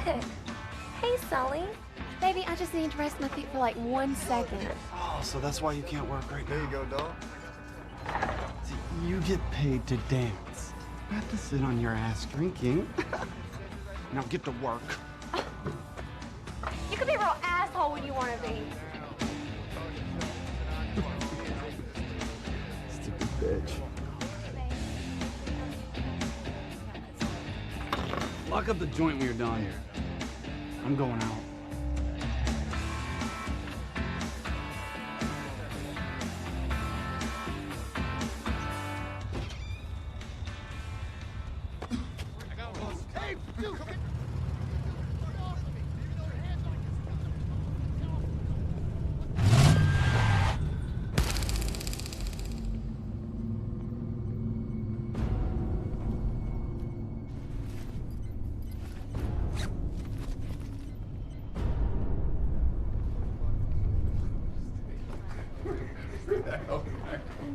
Hey, Sully. Baby, I just need to rest my feet for like 1 second. Oh, so that's why you can't work right now. There you go, dog. See, you get paid to dance, not to sit on your ass drinking. Now get to work. You can be a real asshole when you want to be. Stupid bitch. Lock up the joint when you're done. I'm going out.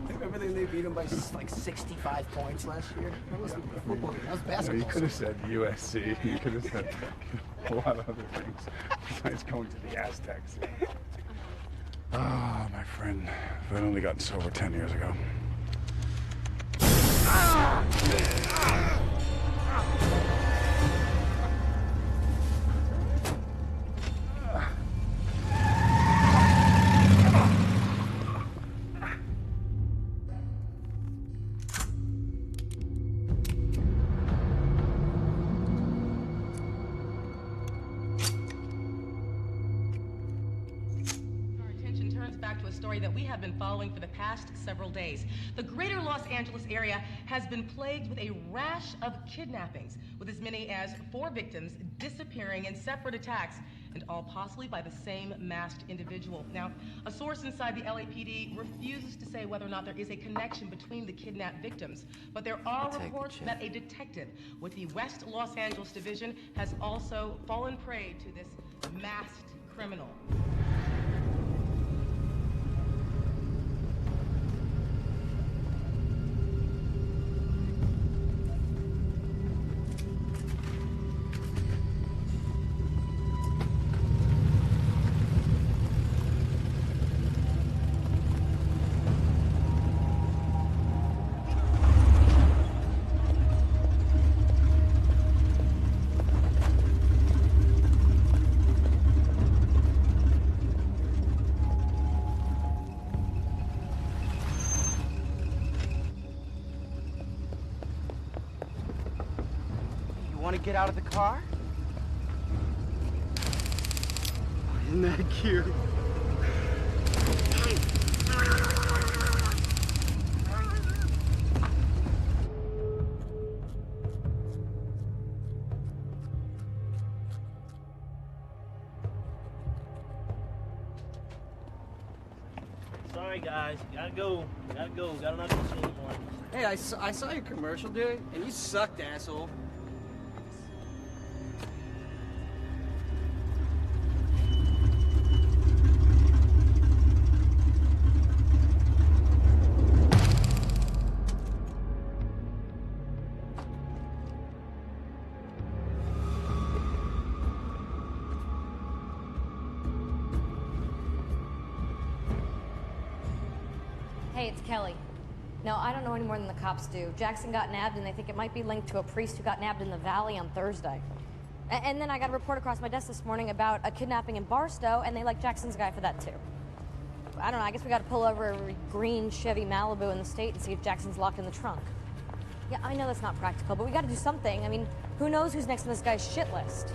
Remember they beat him by like 65 points last year? That was football. That was basketball. You could have said USC. You could have said a lot of other things besides going to the Aztecs. Ah, my friend. If I'd only gotten sober 10 years ago. That we have been following for the past several days. The greater Los Angeles area has been plagued with a rash of kidnappings, with as many as 4 victims disappearing in separate attacks, and all possibly by the same masked individual. Now, a source inside the LAPD refuses to say whether or not there is a connection between the kidnapped victims, but there are reports that a detective with the West Los Angeles Division has also fallen prey to this masked criminal. Want to get out of the car? Oh, isn't that cute? Sorry, guys. Gotta go. Got another machine one. Hey, I saw your commercial, dude, and you sucked, asshole. Hey, it's Kelly. No, I don't know any more than the cops do. Jackson got nabbed, and they think it might be linked to a priest who got nabbed in the valley on Thursday. And then I got a report across my desk this morning about a kidnapping in Barstow, and they like Jackson's guy for that, too. I don't know, I guess we gotta pull over a green Chevy Malibu in the state and see if Jackson's locked in the trunk. Yeah, I know that's not practical, but we gotta do something. I mean, who knows who's next on this guy's shit list?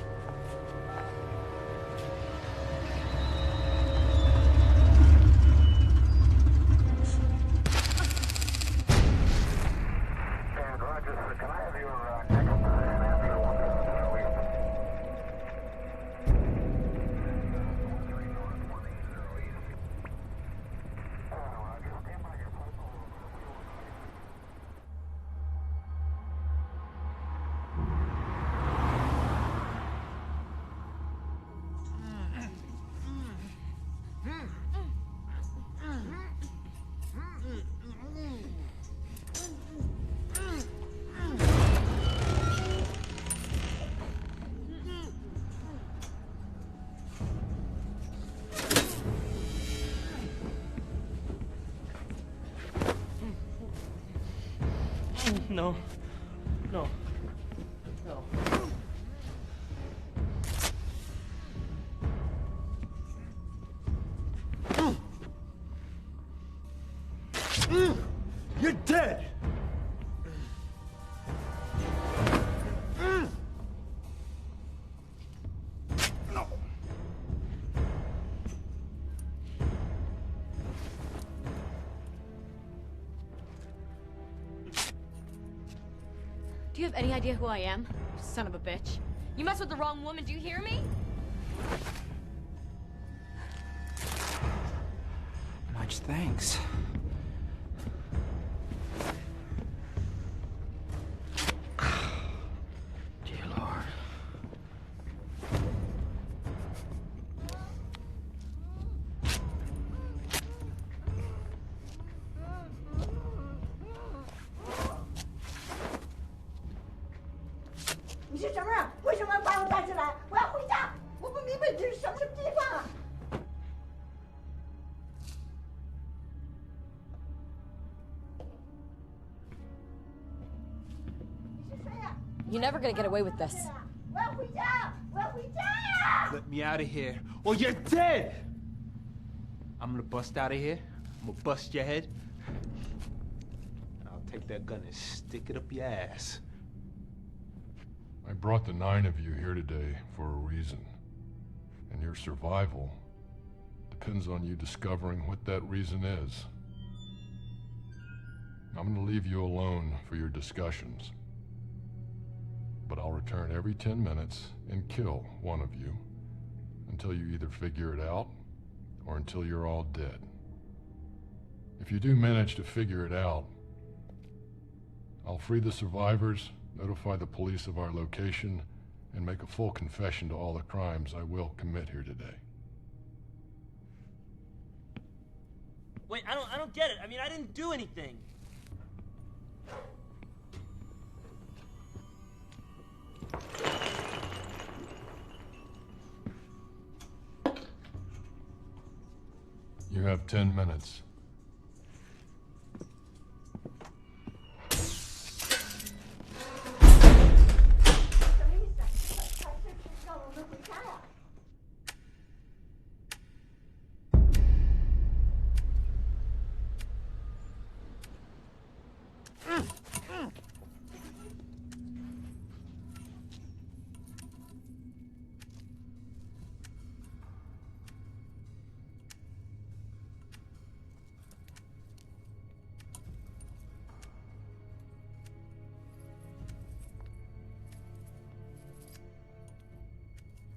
No. No. No. You're dead! No. Do you have any idea who I am? Son of a bitch. You mess with the wrong woman, do you hear me? Much thanks. Dear Lord. You're never gonna get away with this. Let me out of here, or you're dead! I'm gonna bust out of here. I'm gonna bust your head. I'll take that gun and stick it up your ass. I brought the 9 of you here today for a reason. And your survival depends on you discovering what that reason is. I'm gonna leave you alone for your discussions. But I'll return every 10 minutes and kill one of you until you either figure it out or until you're all dead. If you do manage to figure it out, I'll free the survivors, notify the police of our location, and make a full confession to all the crimes I will commit here today. Wait, I don't get it. I mean, I didn't do anything. You have 10 minutes.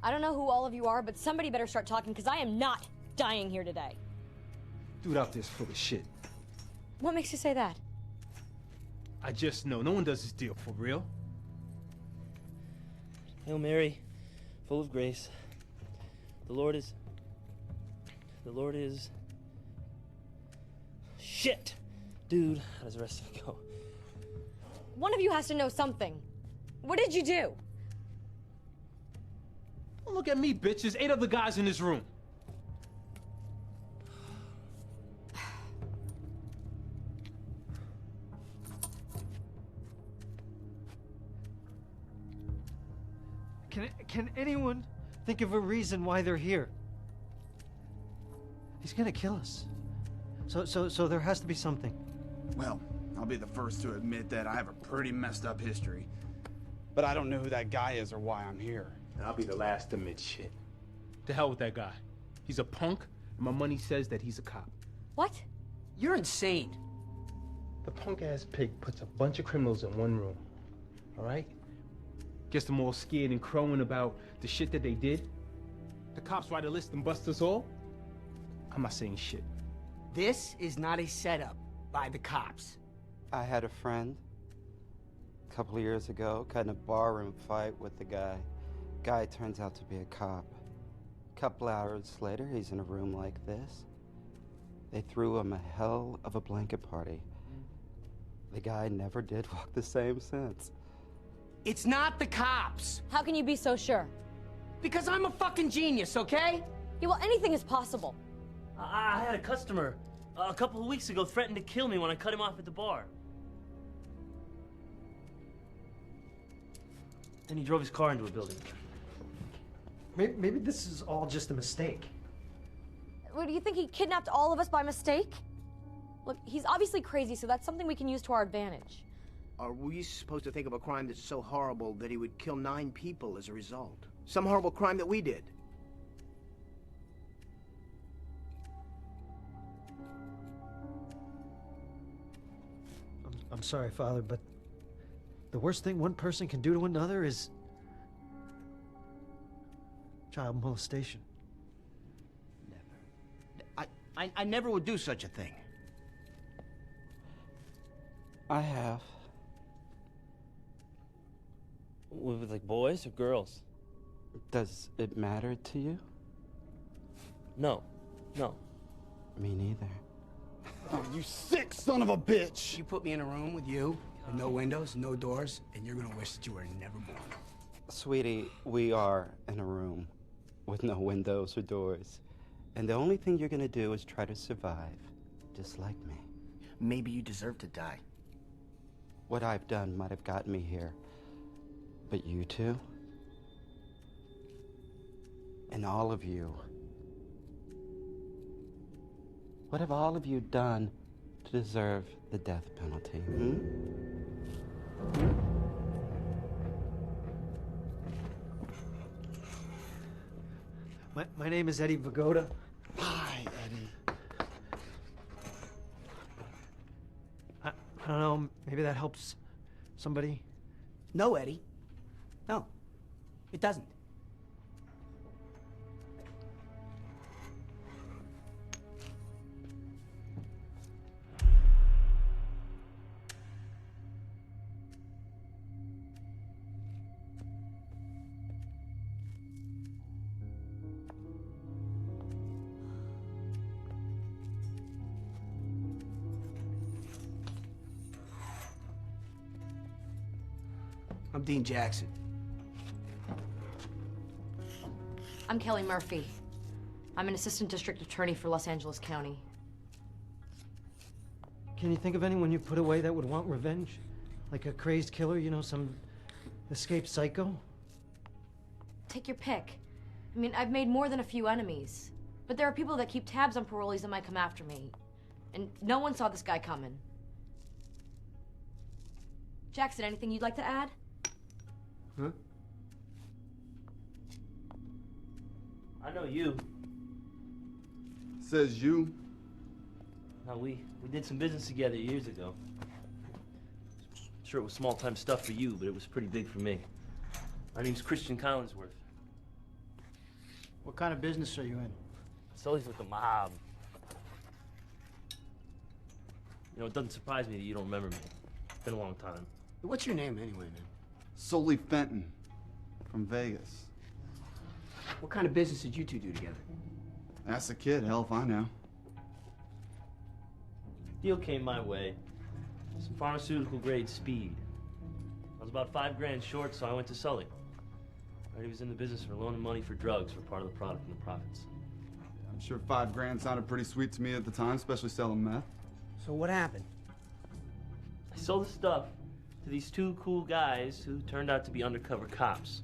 I don't know who all of you are, but somebody better start talking, because I am not dying here today. Dude out there's full of shit. What makes you say that? I just know. No one does this deal for real. Hail Mary, full of grace. The Lord is... Shit! Dude, how does the rest of it go? One of you has to know something. What did you do? Don't look at me, bitch. There's 8 other guys in this room. Can anyone think of a reason why they're here? He's gonna kill us. So there has to be something. Well, I'll be the first to admit that I have a pretty messed up history. But I don't know who that guy is or why I'm here. And I'll be the last to admit shit. To hell with that guy. He's a punk, and my money says that he's a cop. What? You're insane. The punk-ass pig puts a bunch of criminals in one room, all right? Gets them all scared and crowing about the shit that they did. The cops write a list and bust us all. I'm not saying shit. This is not a setup by the cops. I had a friend a couple of years ago, got in a barroom fight with the guy. Guy turns out to be a cop. A couple hours later, he's in a room like this. They threw him a hell of a blanket party. The guy never did walk the same since. It's not the cops. How can you be so sure? Because I'm a fucking genius, okay? Yeah, well, anything is possible. I had a customer a couple of weeks ago threatened to kill me when I cut him off at the bar. Then he drove his car into a building. Maybe this is all just a mistake. What, do you think he kidnapped all of us by mistake? Look, he's obviously crazy, so that's something we can use to our advantage. Are we supposed to think of a crime that's so horrible that he would kill 9 people as a result? Some horrible crime that we did? I'm sorry, Father, but the worst thing one person can do to another is child molestation. I never would do such a thing. I have. With like boys or girls? Does it matter to you? No. No. Me neither. Oh, you sick son of a bitch! You put me in a room with you, with no windows, no doors, and you're gonna wish that you were never born. Sweetie, we are in a room with no windows or doors. And the only thing you're gonna do is try to survive, just like me. Maybe you deserve to die. What I've done might have gotten me here. But you two, and all of you, what have all of you done to deserve the death penalty, hmm? My name is Eddie Vagoda. Hi, Eddie. I don't know, maybe that helps somebody. No, Eddie. No, it doesn't. I'm Dean Jackson. I'm Kelly Murphy. I'm an assistant district attorney for Los Angeles County. Can you think of anyone you put away that would want revenge? Like a crazed killer, you know, some escaped psycho? Take your pick. I mean, I've made more than a few enemies. But there are people that keep tabs on parolees that might come after me. And no one saw this guy coming. Jackson, anything you'd like to add? Huh? I know you. Says you. No, we did some business together years ago. Sure, it was small-time stuff for you, but it was pretty big for me. My name's Christian Collinsworth. What kind of business are you in? Sully's with the mob. You know, it doesn't surprise me that you don't remember me. It's been a long time. What's your name anyway, man? Sully Fenton. From Vegas. What kind of business did you two do together? Ask the kid, hell if I know. Deal came my way. Some pharmaceutical-grade speed. I was about $5 short, so I went to Sully. He was in the business for loaning money for drugs for part of the product and the profits. I'm sure $5 sounded pretty sweet to me at the time, especially selling meth. So what happened? I sold the stuff to these 2 cool guys who turned out to be undercover cops.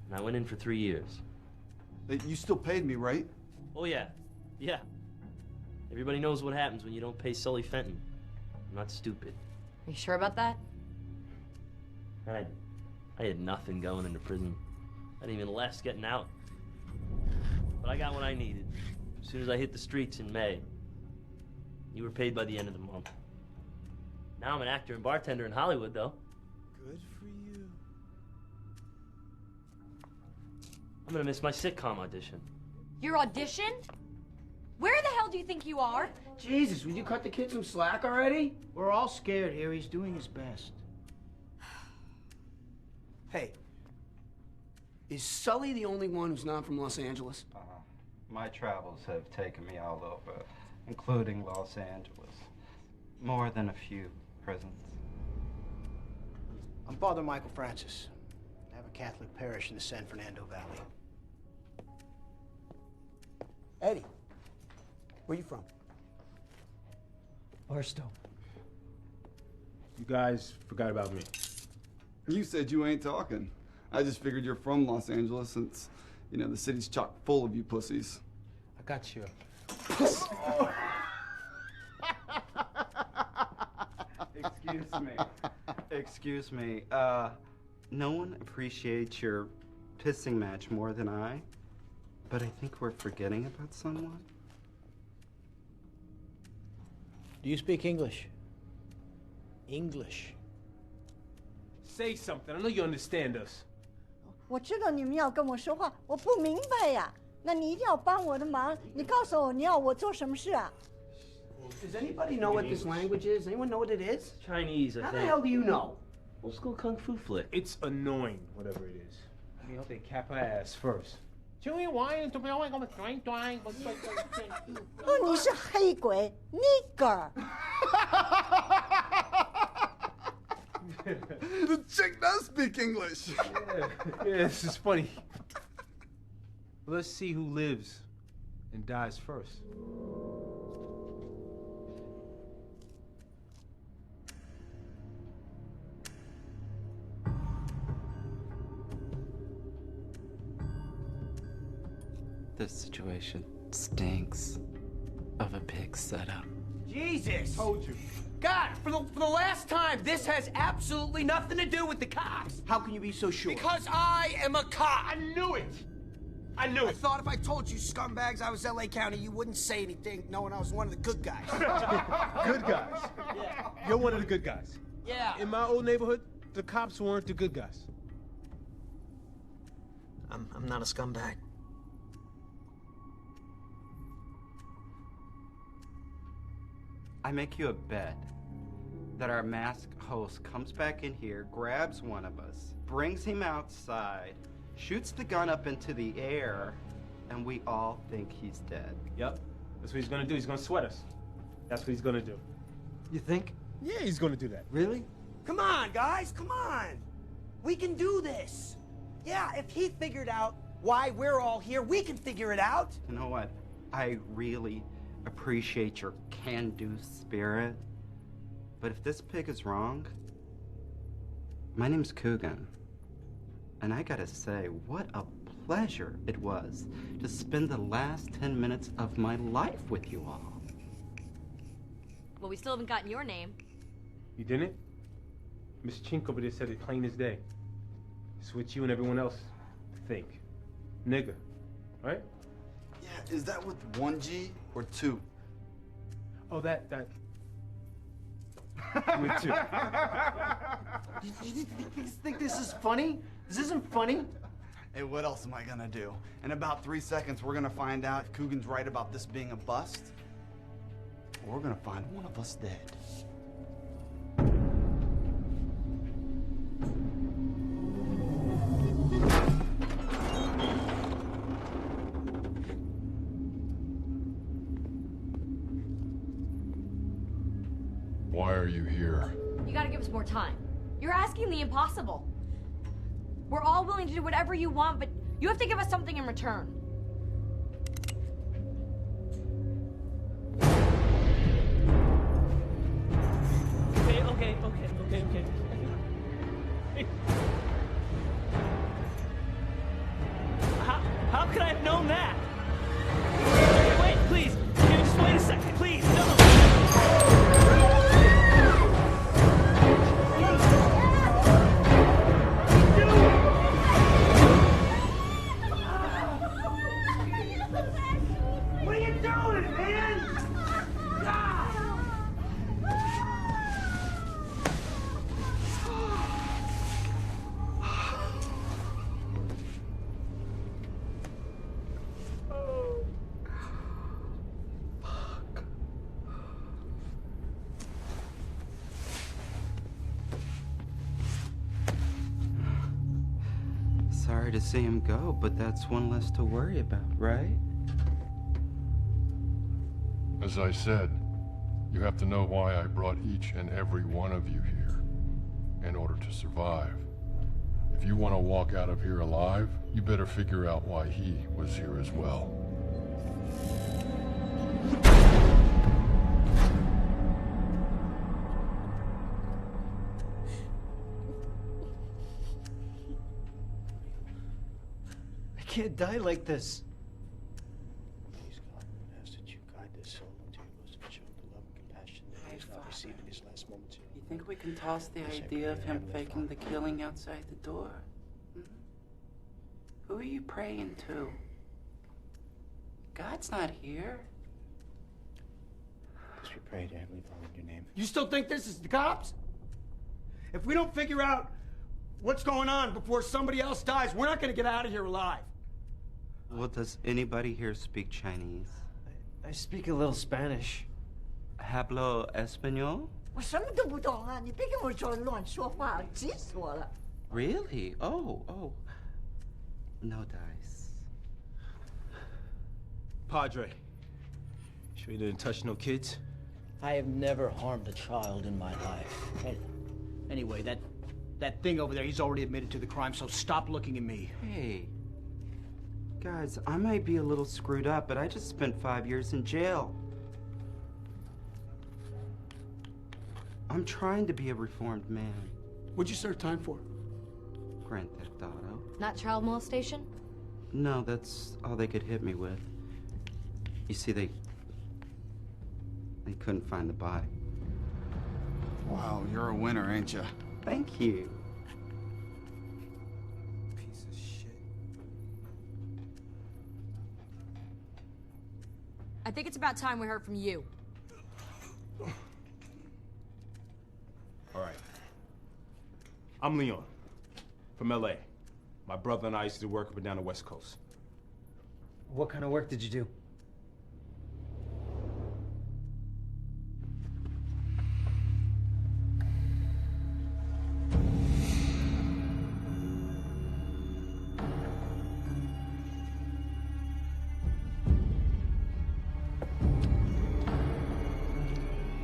And I went in for 3 years. You still paid me, right? Oh, yeah. Yeah. Everybody knows what happens when you don't pay Sully Fenton. I'm not stupid. Are you sure about that? I had nothing going into prison. I didn't even less getting out. But I got what I needed as soon as I hit the streets in May. You were paid by the end of the month. Now I'm an actor and bartender in Hollywood, though. Good for you. I'm gonna miss my sitcom audition. Your audition? Where the hell do you think you are? Jesus, would you cut the kid some slack already? We're all scared here. He's doing his best. Hey, is Sully the only one who's not from Los Angeles? My travels have taken me all over, including Los Angeles. More than a few prisons. I'm Father Michael Francis. I have a Catholic parish in the San Fernando Valley. Eddie, where you from? Barstow. You guys forgot about me. You said you ain't talking. I just figured you're from Los Angeles since, you know, the city's chock full of you pussies. I got you. Excuse me. Excuse me. No one appreciates your pissing match more than I, but I think we're forgetting about someone. Do you speak English? English. Say something. I know you understand us. 我知道你们要跟我说话，我不明白呀。那你一定要帮我的忙。你告诉我你要我做什么事啊？ Does anybody know what this language is? Anyone know what it is? Chinese, I How think. the hell do you know? Old school kung fu flick. It's annoying, whatever it is. I hope they cap her ass first. 哦，你是黑鬼 ，nigger。 The chick does speak English. Yeah, this is funny. Let's see who lives and dies first. This situation stinks of a pig setup. Jesus! Told you. God, for the last time, this has absolutely nothing to do with the cops. How can you be so sure? Because I am a cop. I knew it. I knew I it. thought if I told you scumbags I was LA County, you wouldn't say anything, knowing I was one of the good guys. Good guys. Yeah. You're one of the good guys. Yeah. In my old neighborhood, the cops weren't the good guys. I'm not a scumbag. I make you a bet that our masked host comes back in here, grabs one of us, brings him outside, shoots the gun up into the air, and we all think he's dead. Yep. That's what he's gonna do. He's gonna sweat us. That's what he's gonna do. You think? Yeah, he's gonna do that. Really? Come on, guys, come on. We can do this. Yeah, if he figured out why we're all here, we can figure it out. You know what? I really appreciate your can-do spirit, but if this pig is wrong, my name's Coogan, and I gotta say, what a pleasure it was to spend the last 10 minutes of my life with you all. Well, we still haven't gotten your name. You didn't? Miss Chink over there said it plain as day. It's what you and everyone else think. Nigga, right? Yeah, is that with 1 G or 2? Oh, that. With 2. You think this is funny? This isn't funny. Hey, what else am I gonna do? In about 3 seconds, we're gonna find out if Coogan's right about this being a bust, or we're gonna find one of us dead. Why are you here? You gotta give us more time. You're asking the impossible. We're all willing to do whatever you want, but you have to give us something in return. Okay. How could I have known that? Wait, please. Can you just wait a second, please? No. What are you doing, man? Sorry to see him go, but that's one less to worry about, right? As I said, you have to know why I brought each and every one of you here in order to survive. If you want to walk out of here alive, you better figure out why he was here as well. can't die like this. Please, God, we ask that you guide this soul into your bosom and show him the love and compassion that he is now receiving his last moments here. You think we can toss the idea of him faking the killing outside the door? Hmm? Who are you praying to? God's not here. As we pray to Heavenly Father in your name. You still think this is the cops? If we don't figure out what's going on before somebody else dies, we're not going to get out of here alive. Well, does anybody here speak Chinese? I speak a little Spanish. Hablo español? 我什么都不懂啊！你别跟我说乱说话，急死我了。 Really? Oh. No dice. Padre, sure you didn't touch no kids? I have never harmed a child in my life. Anyway, that thing over there, he's already admitted to the crime, so stop looking at me. Hey. Guys, I might be a little screwed up, but I just spent 5 years in jail. I'm trying to be a reformed man. What'd you serve time for? Grand Theft Auto. Not child molestation? No, that's all they could hit me with. You see, they couldn't find the body. Wow, you're a winner, ain't you? Thank you. Piece of shit. I think it's about time we heard from you. All right. I'm Leon, from LA. My brother and I used to work up and down the West Coast. What kind of work did you do?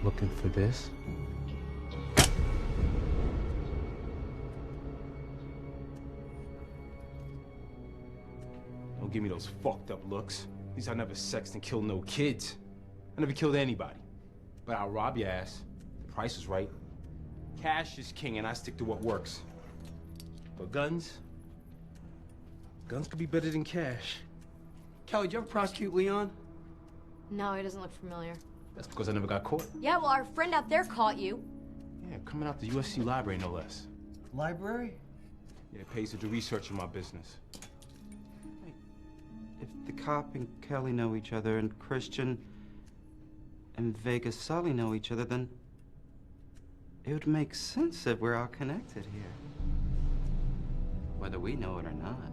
Looking for this? Don't give me those fucked up looks. At least I never sexed and killed no kids. I never killed anybody. But I'll rob your ass. The price is right. Cash is king, and I stick to what works. But guns could be better than cash. Kelly, did you ever prosecute Leon? No, he doesn't look familiar. That's because I never got caught. Yeah, well, our friend out there caught you. Yeah, coming out the USC library, no less. Library? Yeah, it pays to do research in my business. If the cop and Kelly know each other, and Christian and Vegas Sully know each other, then it would make sense that we're all connected here. Whether we know it or not.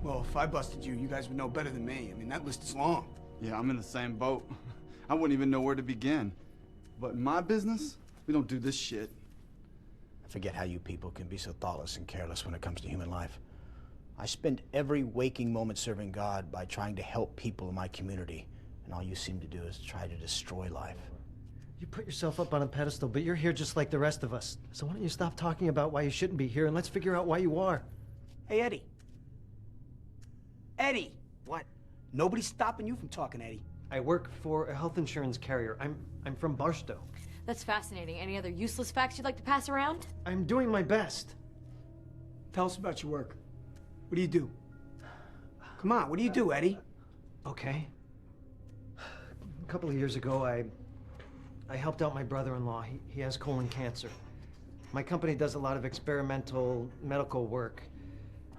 Well, if I busted you, you guys would know better than me. I mean, that list is long. Yeah, I'm in the same boat. I wouldn't even know where to begin. But in my business, we don't do this shit. I forget how you people can be so thoughtless and careless when it comes to human life. I spend every waking moment serving God by trying to help people in my community, and all you seem to do is try to destroy life. You put yourself up on a pedestal, but you're here just like the rest of us. So why don't you stop talking about why you shouldn't be here and let's figure out why you are. Hey, Eddie. Eddie! What? Nobody's stopping you from talking, Eddie. I work for a health insurance carrier. I'm from Barstow. That's fascinating. Any other useless facts you'd like to pass around? I'm doing my best. Tell us about your work. What do you do? Come on, what do you do, Eddie? Okay. A couple of years ago, I helped out my brother-in-law. He has colon cancer. My company does a lot of experimental medical work,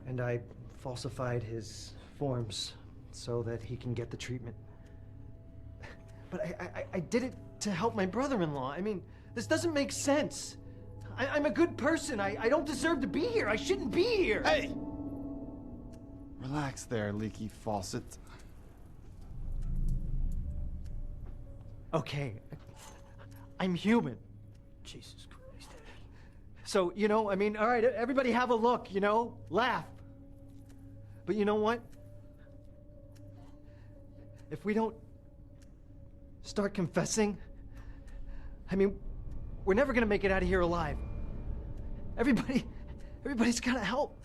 and I falsified his forms so that he can get the treatment. But I did it to help my brother-in-law. I mean, this doesn't make sense. I'm a good person. I don't deserve to be here. I shouldn't be here. Hey! Relax there, leaky faucet. Okay. I'm human. Jesus Christ. So, you know, I mean, all right, everybody have a look, you know? Laugh. But you know what? If we don't start confessing, I mean, we're never gonna make it out of here alive. Everybody's gotta help.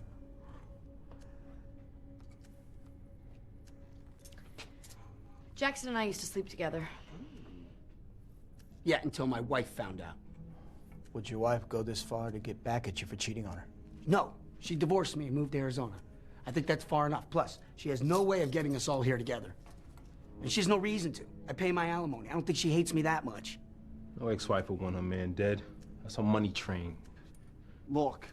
Jackson and I used to sleep together. Yeah, until my wife found out. Would your wife go this far to get back at you for cheating on her? No, she divorced me and moved to Arizona. I think that's far enough. Plus, she has no way of getting us all here together. And she has no reason to. I pay my alimony. I don't think she hates me that much. No ex-wife would want her man dead. That's a money train. Look,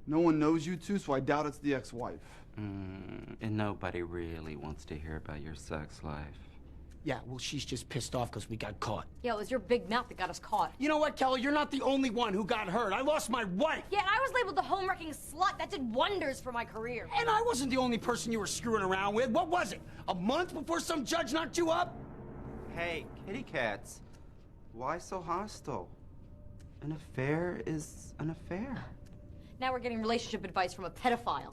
no one knows you two, so I doubt it's the ex-wife. And nobody really wants to hear about your sex life. Yeah, well, she's just pissed off because we got caught. Yeah, it was your big mouth that got us caught. You know what, Kelly? You're not the only one who got hurt. I lost my wife. Yeah, and I was labeled the home-wrecking slut. That did wonders for my career. And I wasn't the only person you were screwing around with. What was it? A month before some judge knocked you up? Hey, kitty cats. Why so hostile? An affair is an affair. Now we're getting relationship advice from a pedophile.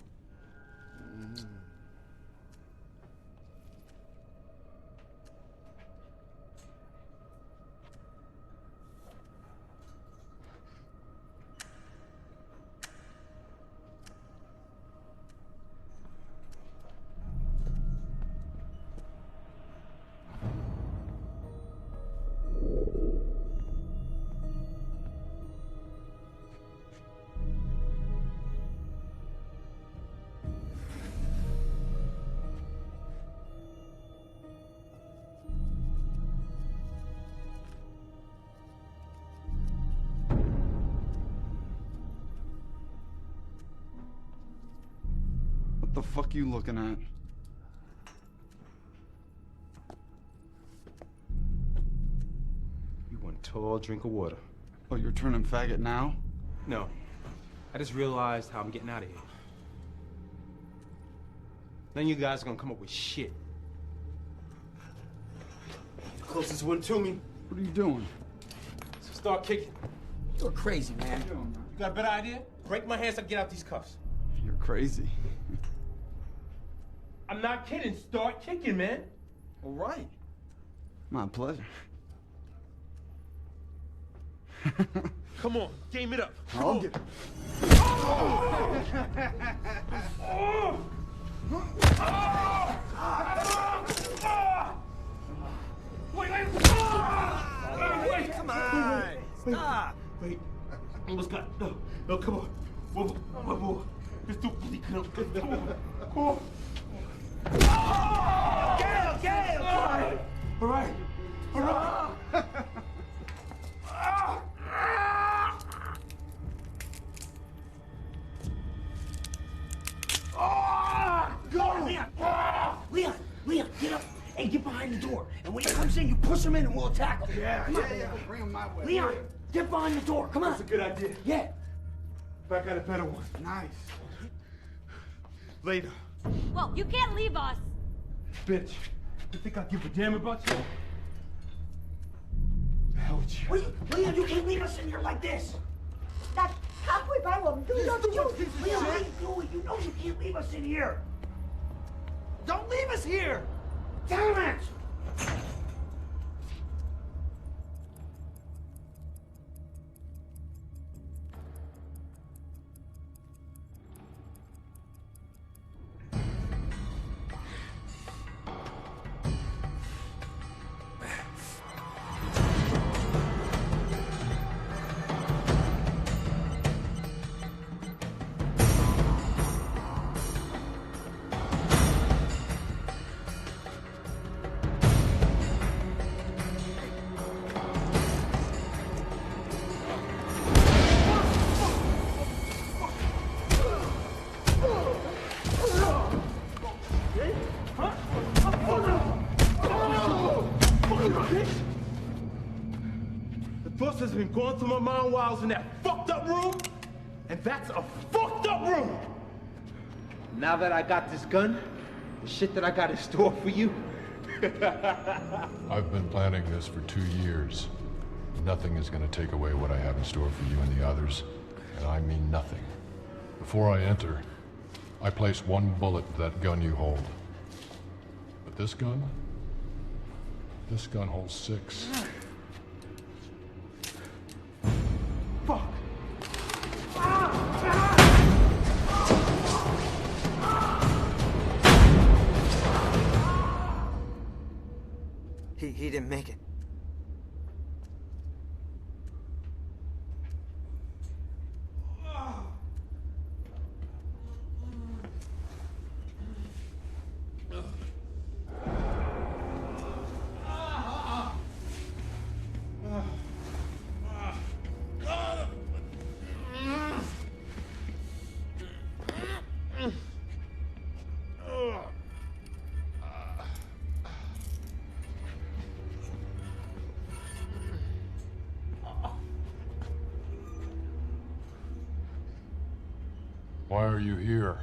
What the fuck you looking at? You want a tall drink of water. Oh, you're turning faggot now? No. I just realized how I'm getting out of here. None of you guys are gonna come up with shit. The closest one to me. What are you doing? So start kicking. You're crazy, man. You got a better idea? Break my hands so I can get out these cuffs. You're crazy. I'm not kidding. Start kicking, man. All right. My pleasure. Come on, game it up. I'll get it. Wait, come on. Stop. Wait. Almost got it. No, come on. One more. Just do really good. Come on. Come on. Gail! All right. Go! Leon, get up and get behind the door. And when he comes in, you push him in and we'll attack him. Yeah. Bring him my way. Leon, get behind the door. Come on. That's a good idea. Yeah. But I got a better one. Nice. Later. Well, you can't leave us. Bitch, you think I give a damn about you? The hell with you. Leon, you can't leave us in here like this. 他会把我们丢到救 Leon, what are you doing? You know you can't leave us in here. Don't leave us here. Damn it! The thoughts has been going through my mind while I was in that fucked up room, and that's a fucked up room. Now that I got this gun, the shit that I got in store for you. I've been planning this for 2 years. Nothing is going to take away what I have in store for you and the others, and I mean nothing. Before I enter, I place 1 bullet to that gun you hold. But this gun holds 6. Fuck. He didn't make it. Why are you here?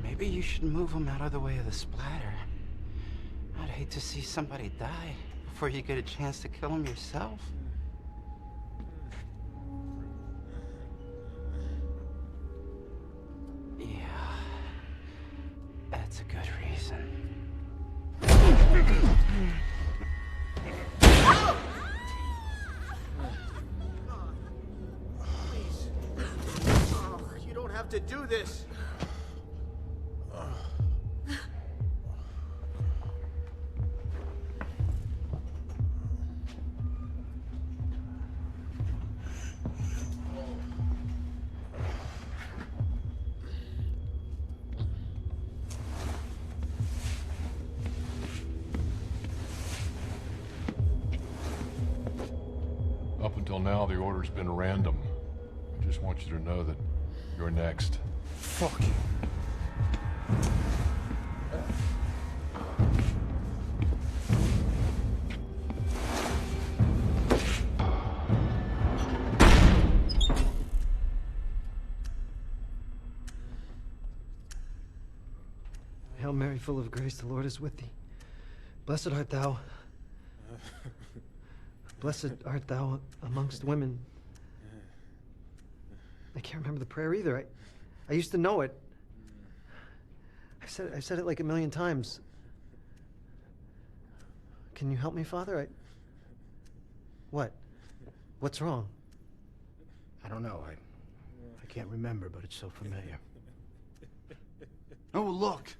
Maybe you should move him out of the way of the splatter. I'd hate to see somebody die before you get a chance to kill him yourself. Yeah, that's a good reason. Please. You don't have to do this. Up until now, the order's been random. I just want you to know that you're next. Fuck you. Hail Mary, full of grace, the Lord is with thee. Blessed art thou. Blessed art thou amongst women. I can't remember the prayer either. I used to know it. I've said it like a million times. Can you help me, Father? What? What's wrong? I don't know. I can't remember, but it's so familiar. Oh, look.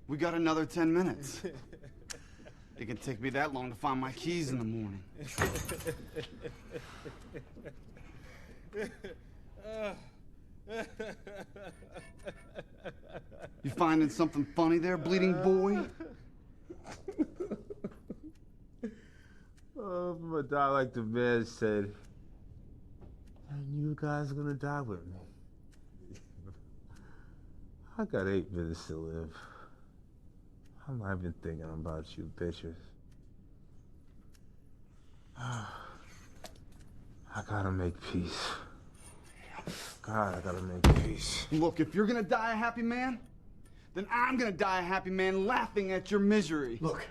We got another 10 minutes. It can take me that long to find my keys in the morning. You finding something funny there, bleeding boy? Oh, I'm gonna die like the man said. And you guys are gonna die with me. I got 8 minutes to live. I'm not even thinking about you bitches. I gotta make peace. God, I gotta make peace. Look, if you're gonna die a happy man, then I'm gonna die a happy man laughing at your misery. Look,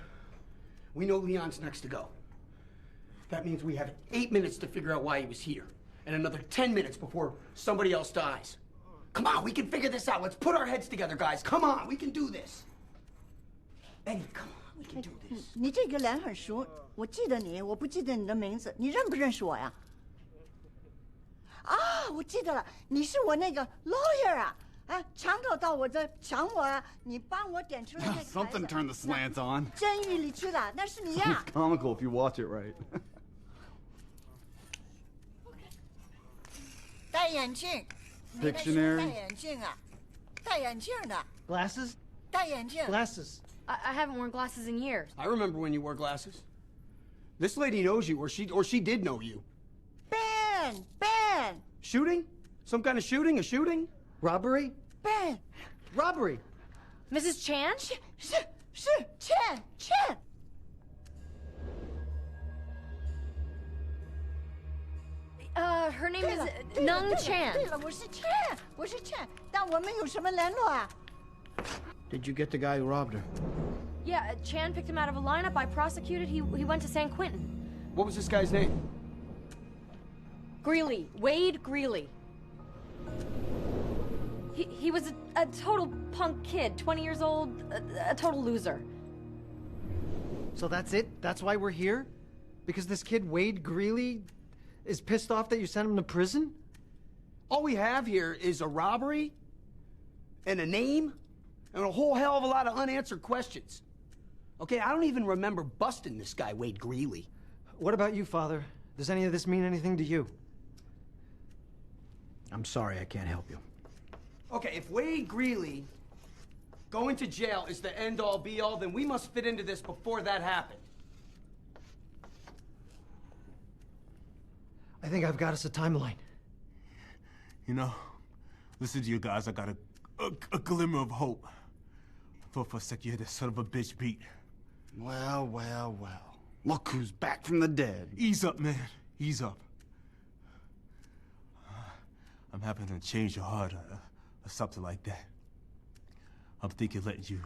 we know Leon's next to go. That means we have 8 minutes to figure out why he was here, and another 10 minutes before somebody else dies. Come on, we can figure this out. Let's put our heads together, guys. Come on, we can do this. Eddie, come on, we can do this. 你这个脸很熟，我记得你，我不记得你的名字，你认不认识我呀？啊，我记得了，你是我那个 lawyer 啊！啊，强盗到我这抢我啊，你帮我点出来那个 Something turned the slants on. 监狱里去的，那是你呀。 It's comical if you watch it right. 戴眼镜，你那是 Dictionary 戴眼镜啊，戴眼镜的， Glasses? 戴眼镜。 Glasses. I haven't worn glasses in years. I remember when you wore glasses. This lady knows you, or she did know you. Ben, Ben, Shooting? Some kind of shooting? A shooting? Robbery? Ben. Robbery. Mrs. Chan? 是 Chen。 Her name is Nung Chan. 对了，我是 Chen，但我们有什么联络啊？ Did you get the guy who robbed her? Yeah, Chan picked him out of a lineup I prosecuted. He went to San Quentin. What was this guy's name? Greeley. Wade Greeley. He was a total punk kid, 20 years old, a total loser. So that's it? That's why we're here? Because this kid, Wade Greeley, is pissed off that you sent him to prison? All we have here is a robbery, and a name, and a whole hell of a lot of unanswered questions. Okay, I don't even remember busting this guy, Wade Greeley. What about you, Father? Does any of this mean anything to you? I'm sorry, I can't help you. Okay, if Wade Greeley going to jail is the end-all, be-all, then we must fit into this before that happened. I think I've got us a timeline. You know, listen to you guys, I got a glimmer of hope. Thought for a second you had that son of a bitch beat. Well, well, well. Look who's back from the dead. Ease up, man. Ease up. I'm having to change your heart or something like that. I'm thinking letting you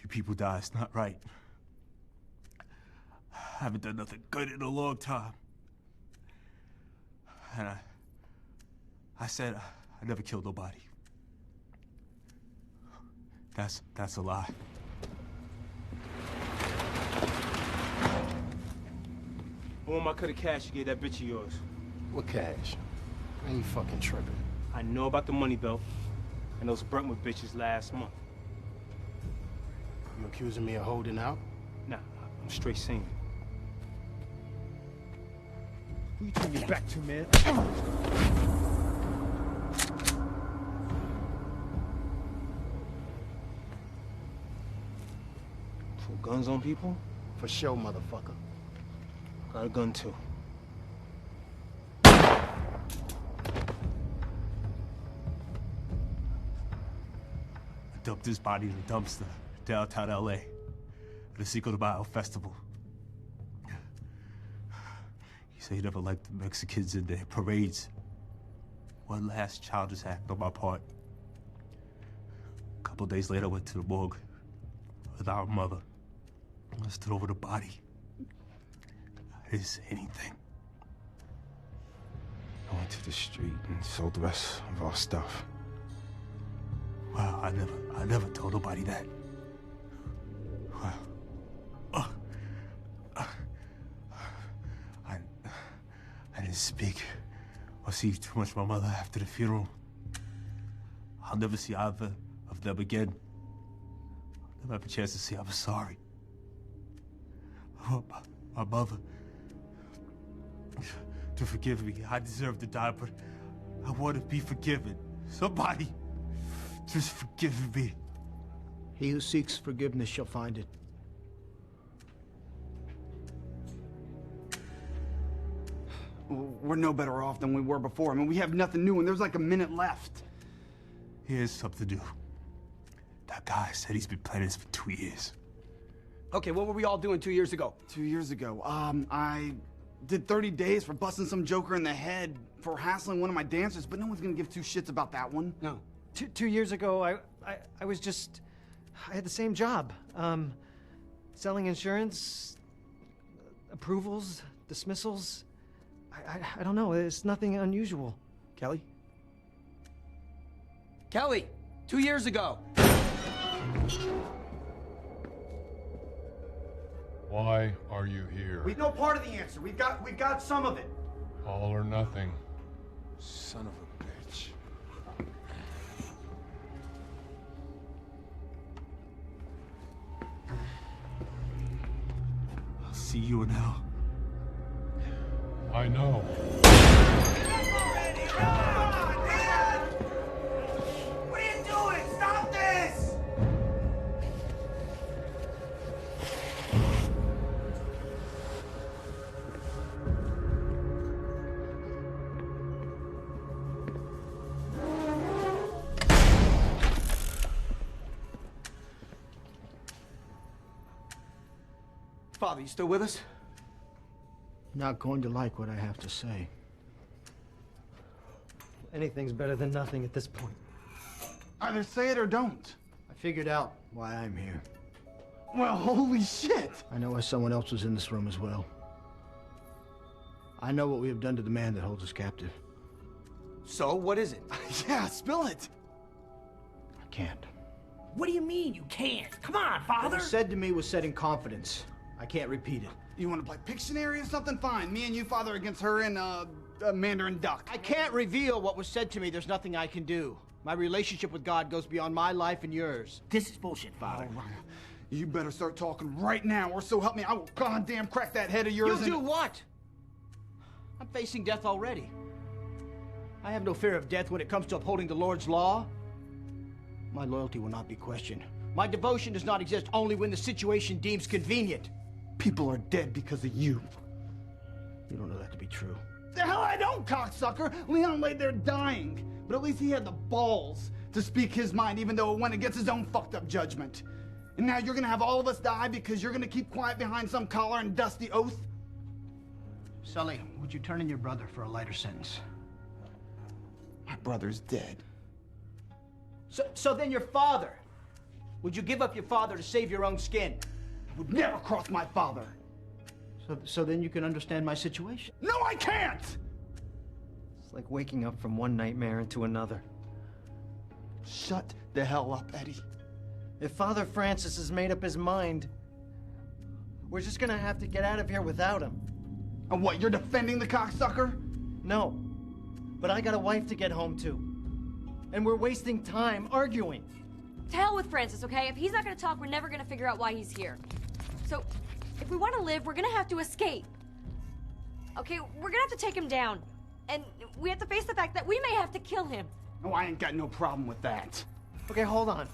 people die is not right. I haven't done nothing good in a long time. And I said I never killed nobody. That's a lie. I want my cut of cash you gave that bitch of yours. What cash? I ain't fucking tripping. I know about the money belt and those Brentwood bitches last month. You accusing me of holding out? Nah, I'm straight saying. Who you turn your back to, man? Pull guns on people? For sure, motherfucker. Got a gun, too. I dumped this body in a dumpster downtown LA at the Cinco de Mayo festival. He said he never liked the Mexicans in their parades. One last childish act on my part. A couple days later, I went to the morgue with our mother. I stood over the body. I didn't say anything. I went to the street and sold the rest of our stuff. Wow, I never told nobody that. Wow. I didn't speak or see too much of my mother after the funeral. I'll never see either of them again. I'll never have a chance to say I'm sorry. I want my mother to forgive me. I deserve to die, but I want to be forgiven. Somebody just forgive me. He who seeks forgiveness shall find it. We're no better off than we were before. I mean, we have nothing new, and there's like a minute left. Here's something new. That guy said he's been planning this for 2 years. Okay, what were we all doing 2 years ago? 2 years ago, I did 30 days for busting some joker in the head for hassling one of my dancers, but no one's gonna give two shits about that one. No. 2 years ago, I had the same job. Selling insurance, approvals, dismissals. I don't know, it's nothing unusual. Kelly? Kelly, 2 years ago. Why are you here? We know part of the answer. We've got some of it. All or nothing. Son of a bitch. I'll see you in hell. I know. What are you doing? Stop this! Father, you still with us? Not going to like what I have to say. Anything's better than nothing at this point. Either say it or don't. I figured out why I'm here. Well, holy shit! I know why someone else was in this room as well. I know what we have done to the man that holds us captive. So, what is it? Yeah, spill it! I can't. What do you mean you can't? Come on, What Father! was said to me was said in confidence. I can't repeat it. You want to play Pictionary or something? Fine. Me and you, Father, against her and, Mandarin Duck. I can't reveal what was said to me. There's nothing I can do. My relationship with God goes beyond my life and yours. This is bullshit, Father. All right. You better start talking right now, or so help me, I will goddamn crack that head of yours. You'll do what? I'm facing death already. I have no fear of death when it comes to upholding the Lord's law. My loyalty will not be questioned. My devotion does not exist only when the situation deems convenient. People are dead because of you. You don't know that to be true. The hell I don't, cocksucker! Leon laid there dying, but at least he had the balls to speak his mind, even though it went against his own fucked up judgment. And now you're gonna have all of us die because you're gonna keep quiet behind some collar and dusty oath? Sully, would you turn in your brother for a lighter sentence? My brother's dead. So then your father. Would you give up your father to save your own skin? I would never cross my father. So then you can understand my situation. No, I can't! It's like waking up from one nightmare into another. Shut the hell up, Eddie. If Father Francis has made up his mind, we're just gonna have to get out of here without him. And what, you're defending the cocksucker? No, but I got a wife to get home to. And we're wasting time arguing. To hell with Francis, okay? If he's not gonna talk, we're never gonna figure out why he's here. So, if we want to live, we're gonna have to escape. Okay, we're gonna have to take him down. And we have to face the fact that we may have to kill him. Oh, I ain't got no problem with that. Okay, hold on.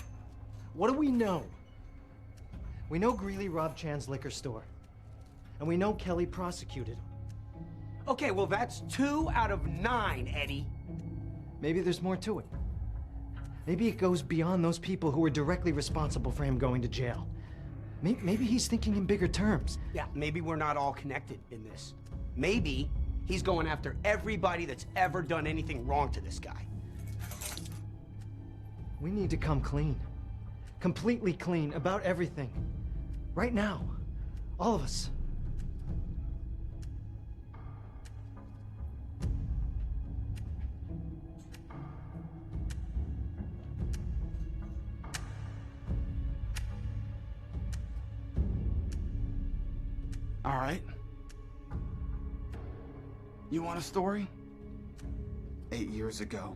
What do we know? We know Greeley robbed Chan's liquor store. And we know Kelly prosecuted him. Okay, well, that's 2 out of 9, Eddie. Maybe there's more to it. Maybe it goes beyond those people who were directly responsible for him going to jail. Maybe he's thinking in bigger terms. Yeah, maybe we're not all connected in this. Maybe he's going after everybody that's ever done anything wrong to this guy. We need to come clean. Completely clean about everything. Right now. All of us. All right. You want a story? 8 years ago,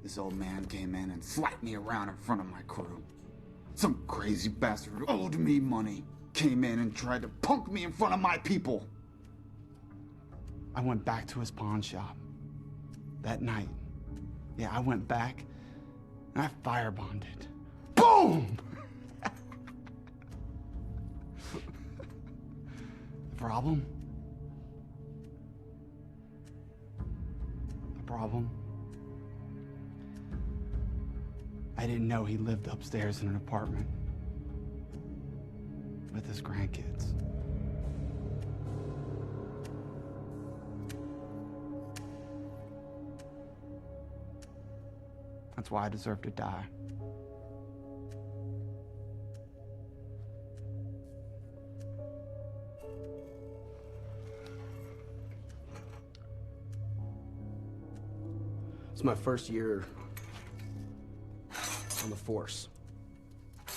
this old man came in and slapped me around in front of my crew. Some crazy bastard who owed me money came in and tried to punk me in front of my people. I went back to his pawn shop that night. Yeah, I went back and I firebombed. Boom! Problem? The problem? I didn't know he lived upstairs in an apartment with his grandkids. That's why I deserve to die. It's my first year on the force. I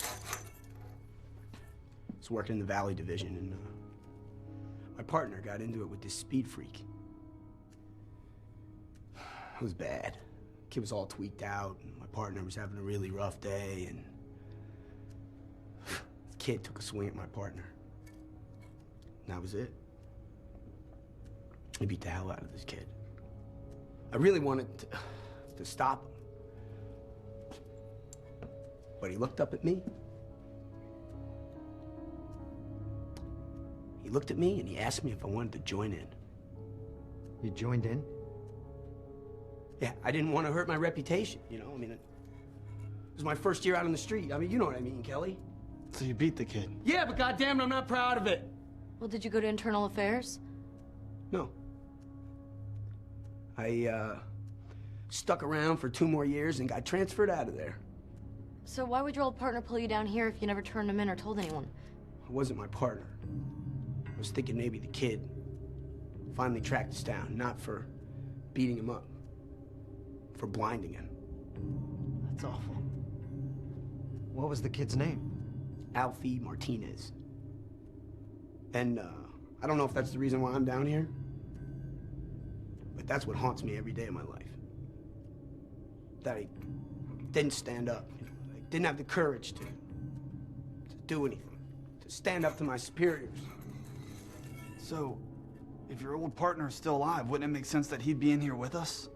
was working in the Valley Division, and my partner got into it with this speed freak. It was bad. Kid was all tweaked out, and my partner was having a really rough day, and the kid took a swing at my partner. And that was it. He beat the hell out of this kid. I really wanted to stop him. But he looked up at me. He looked at me and he asked me if I wanted to join in. You joined in? Yeah, I didn't want to hurt my reputation, you know? I mean, it was my first year out on the street. I mean, you know what I mean, Kelly. So you beat the kid? Yeah, but goddamn it, I'm not proud of it. Well, did you go to internal affairs? No. I, stuck around for 2 more years and got transferred out of there. So why would your old partner pull you down here if you never turned him in or told anyone? It wasn't my partner. I was thinking maybe the kid finally tracked us down, not for beating him up, for blinding him. That's awful. What was the kid's name? Alfie Martinez. And, I don't know if that's the reason why I'm down here, but that's what haunts me every day of my life. That I didn't stand up, you know, I didn't have the courage to do anything, to stand up to my superiors. So, if your old partner is still alive, wouldn't it make sense that he'd be in here with us?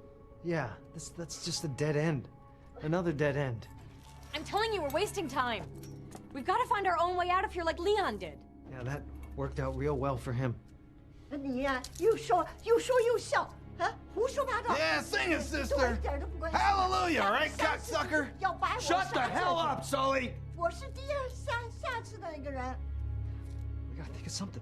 Yeah, that's just a dead end. Another dead end. I'm telling you, we're wasting time. We've got to find our own way out of here like Leon did. Yeah, that worked out real well for him. 你呀、又说又笑，啊，胡说八道。 Yeah, sing it, 对我 sister. 一点都不关心。 Hallelujah, right, cocksucker? 要把我 Shut the 杀 hell 掉 up, Sully! 我是下次的那个人。 We gotta think of something.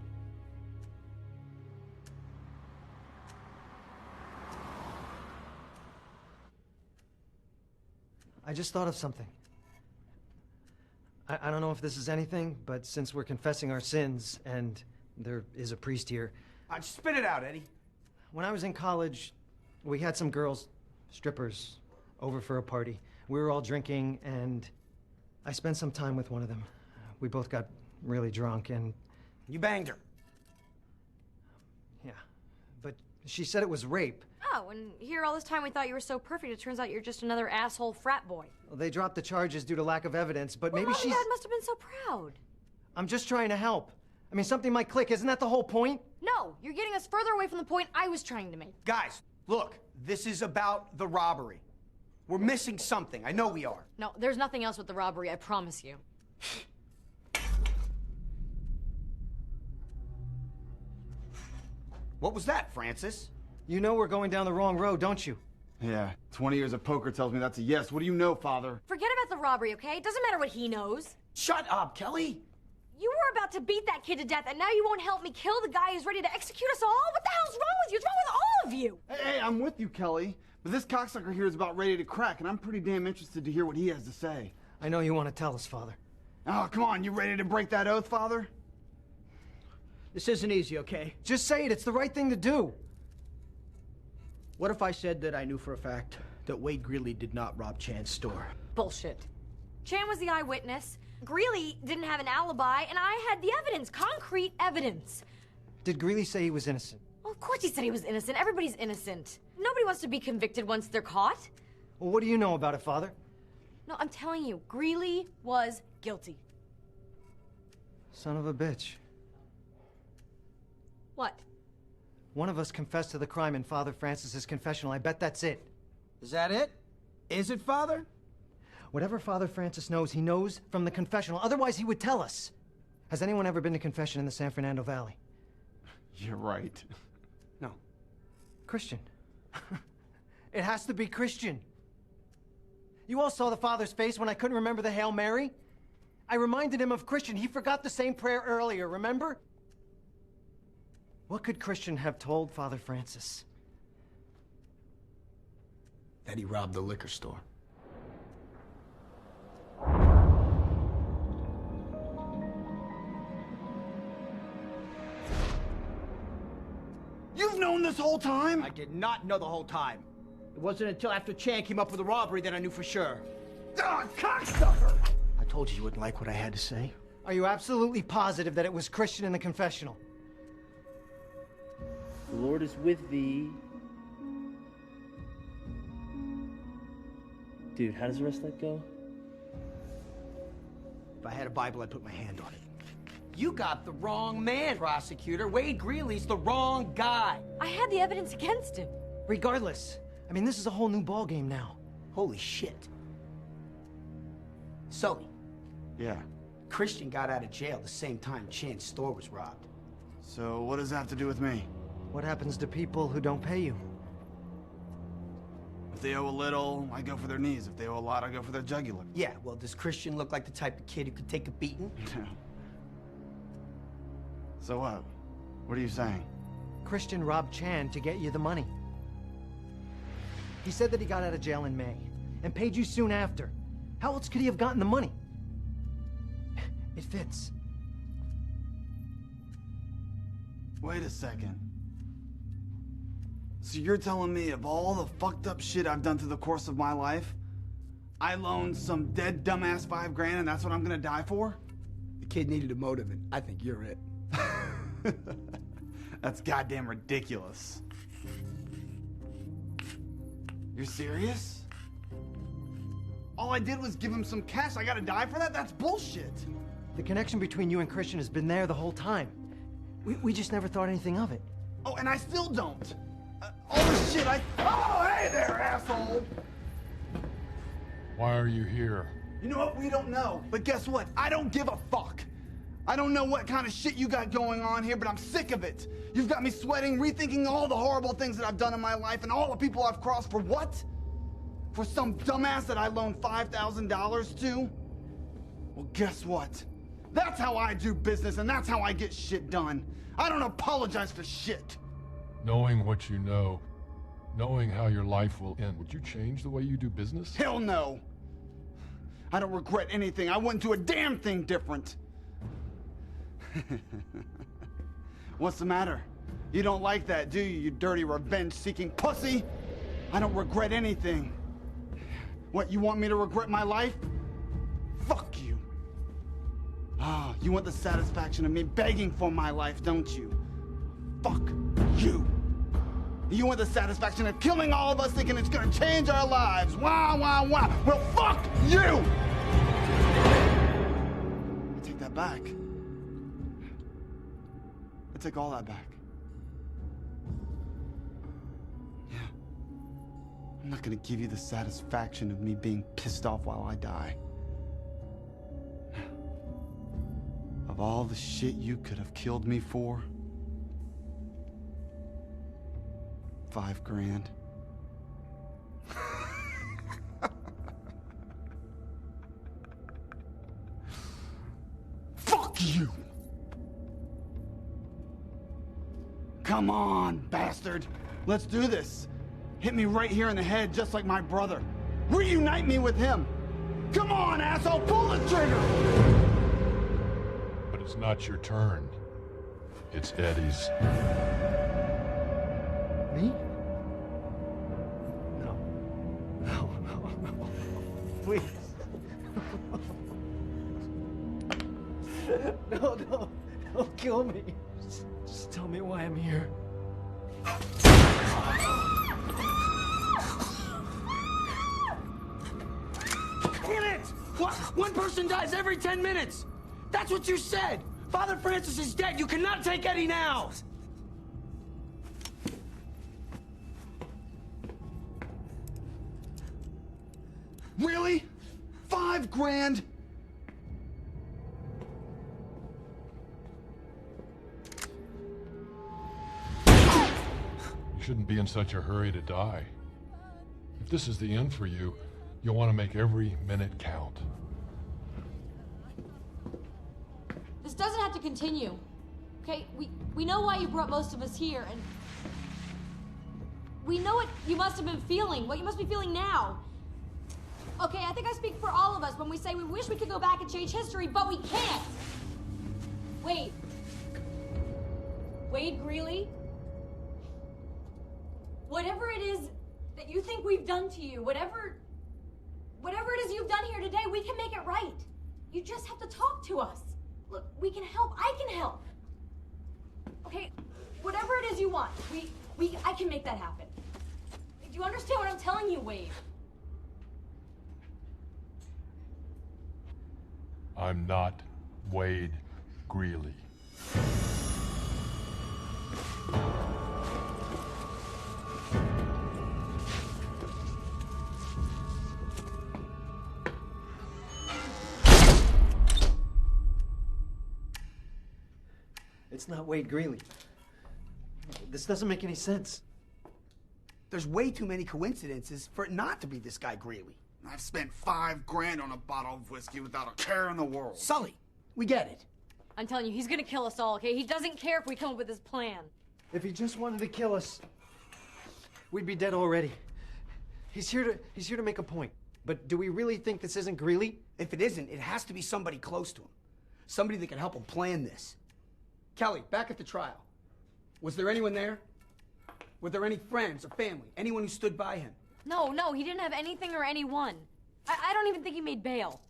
I just thought of something. I don't know if this is anything, but since we're confessing our sins, and there is a priest here... Just spit it out, Eddie. When I was in college, we had some girls, strippers, over for a party. We were all drinking, and I spent some time with one of them. We both got really drunk, and... You banged her. Yeah, but she said it was rape. Oh, and here all this time we thought you were so perfect. It turns out you're just another asshole frat boy. Well, they dropped the charges due to lack of evidence, but maybe she's... Dad must have been so proud. I'm just trying to help. I mean, something might click. Isn't that the whole point? No, you're getting us further away from the point I was trying to make. Guys, look, this is about the robbery. We're missing something. I know we are. No, there's nothing else with the robbery, I promise you. What was that, Francis? You know we're going down the wrong road, don't you? Yeah, 20 years of poker tells me that's a yes. What do you know, Father? Forget about the robbery, okay? It doesn't matter what he knows. Shut up, Kelly! You were about to beat that kid to death, and now you won't help me kill the guy who's ready to execute us all? What the hell's wrong with you? What's wrong with all of you? Hey, I'm with you, Kelly. But this cocksucker here is about ready to crack, and I'm pretty damn interested to hear what he has to say. I know you want to tell us, Father. Oh, come on, you ready to break that oath, Father? This isn't easy, okay? Just say it. It's the right thing to do. What if I said that I knew for a fact that Wade Greeley did not rob Chan's store? Bullshit. Chan was the eyewitness. Greeley didn't have an alibi, and I had the evidence, concrete evidence. Did Greeley say he was innocent? Well, of course he said he was innocent. Everybody's innocent. Nobody wants to be convicted once they're caught. Well, what do you know about it, Father? No, I'm telling you, Greeley was guilty. Son of a bitch. What? One of us confessed to the crime in Father Francis's confessional. I bet that's it. Is that it? Is it, Father? Whatever Father Francis knows, he knows from the confessional. Otherwise, he would tell us. Has anyone ever been to confession in the San Fernando Valley? You're right. No. Christian. It has to be Christian. You all saw the Father's face when I couldn't remember the Hail Mary? I reminded him of Christian. He forgot the same prayer earlier, remember? What could Christian have told Father Francis? That he robbed the liquor store. You've known this whole time? I did not know the whole time. It wasn't until after Chan came up with the robbery that I knew for sure. Ah, cocksucker! I told you wouldn't like what I had to say. Are you absolutely positive that it was Christian in the confessional? The Lord is with thee. Dude, how does the rest of that go? If I had a Bible, I'd put my hand on it. You got the wrong man, prosecutor. Wade Greeley's the wrong guy. I had the evidence against him. Regardless, I mean, this is a whole new ballgame now. Holy shit. Sully. Yeah. Christian got out of jail the same time Chan's store was robbed. So what does that have to do with me? What happens to people who don't pay you? If they owe a little, I go for their knees. If they owe a lot, I go for their jugular. Yeah, well, does Christian look like the type of kid who could take a beating? So what? What are you saying? Christian robbed Chan to get you the money. He said that he got out of jail in May and paid you soon after. How else could he have gotten the money? It fits. Wait a second. So you're telling me of all the fucked up shit I've done through the course of my life, I loaned some dead dumbass $5 grand and that's what I'm gonna die for? The kid needed a motive, and I think you're it. That's goddamn ridiculous. You're serious? All I did was give him some cash. I gotta die for that? That's bullshit. The connection between you and Christian has been there the whole time. We just never thought anything of it. Oh, and I still don't. All the shit Oh, hey there, asshole! Why are you here? You know what? We don't know. But guess what? I don't give a fuck. I don't know what kind of shit you got going on here, but I'm sick of it. You've got me sweating, rethinking all the horrible things that I've done in my life and all the people I've crossed for what? For some dumbass that I loaned $5,000 to? Well, guess what? That's how I do business, and that's how I get shit done. I don't apologize for shit. Knowing what you know, knowing how your life will end, would you change the way you do business? Hell no. I don't regret anything. I wouldn't do a damn thing different. What's the matter? You don't like that, do you, you dirty revenge-seeking pussy? I don't regret anything. What, you want me to regret my life? Fuck you. Ah, you want the satisfaction of me begging for my life, don't you? Fuck you. You want the satisfaction of killing all of us thinking it's gonna change our lives. Wow, wow, wow. Well, fuck you! I take that back. I take all that back. Yeah. I'm not gonna give you the satisfaction of me being pissed off while I die. Of all the shit you could have killed me for, $5 grand. Fuck you! Come on, bastard. Let's do this. Hit me right here in the head, just like my brother. Reunite me with him. Come on, asshole, pull the trigger! But it's not your turn. It's Eddie's. Me? No. No, no, no. Please. No, no. Don't kill me. Just tell me why I'm here. Damn it! What? One person dies every 10 minutes! That's what you said! Father Francis is dead! You cannot take Eddie now! Really? $5 grand? You shouldn't be in such a hurry to die. If this is the end for you, you'll want to make every minute count. This doesn't have to continue. Okay, we know why you brought most of us here, and we know what you must have been feeling, what you must be feeling now. Okay, I think I speak for all of us when we say we wish we could go back and change history, but we can't. Wade. Wade Greeley? Whatever it is that you think we've done to you, whatever it is you've done here today, we can make it right. You just have to talk to us. Look, we can help. I can help. Okay, whatever it is you want, I can make that happen. Do you understand what I'm telling you, Wade? I'm not Wade Greeley. It's not Wade Greeley. This doesn't make any sense. There's way too many coincidences for it not to be this guy Greeley. I've spent $5 grand on a bottle of whiskey without a care in the world. Sully, we get it. I'm telling you, he's gonna kill us all, okay? He doesn't care if we come up with his plan. If he just wanted to kill us, we'd be dead already. He's here to make a point. But do we really think this isn't Greeley? If it isn't, it has to be somebody close to him. Somebody that can help him plan this. Kelly, back at the trial, was there anyone there? Were there any friends or family? Anyone who stood by him? No, he didn't have anything or anyone. I don't even think he made bail.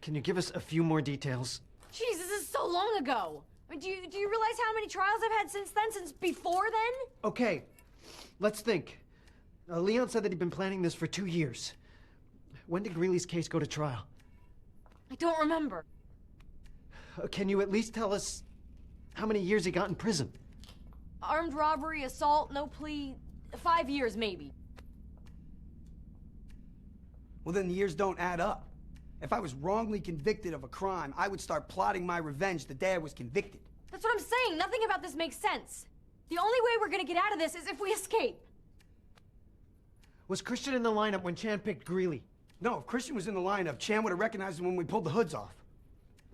Can you give us a few more details? Jeez, this is so long ago. I mean, do you realize how many trials I've had since then, since before then? Okay, let's think. Leon said that he'd been planning this for 2 years. When did Greeley's case go to trial? I don't remember. Can you at least tell us how many years he got in prison? Armed robbery, assault, no plea, 5 years maybe. Well, then the years don't add up. If I was wrongly convicted of a crime, I would start plotting my revenge the day I was convicted. That's what I'm saying. Nothing about this makes sense. The only way we're gonna get out of this is if we escape. Was Christian in the lineup when Chan picked Greeley? No, if Christian was in the lineup, Chan would have recognized him when we pulled the hoods off.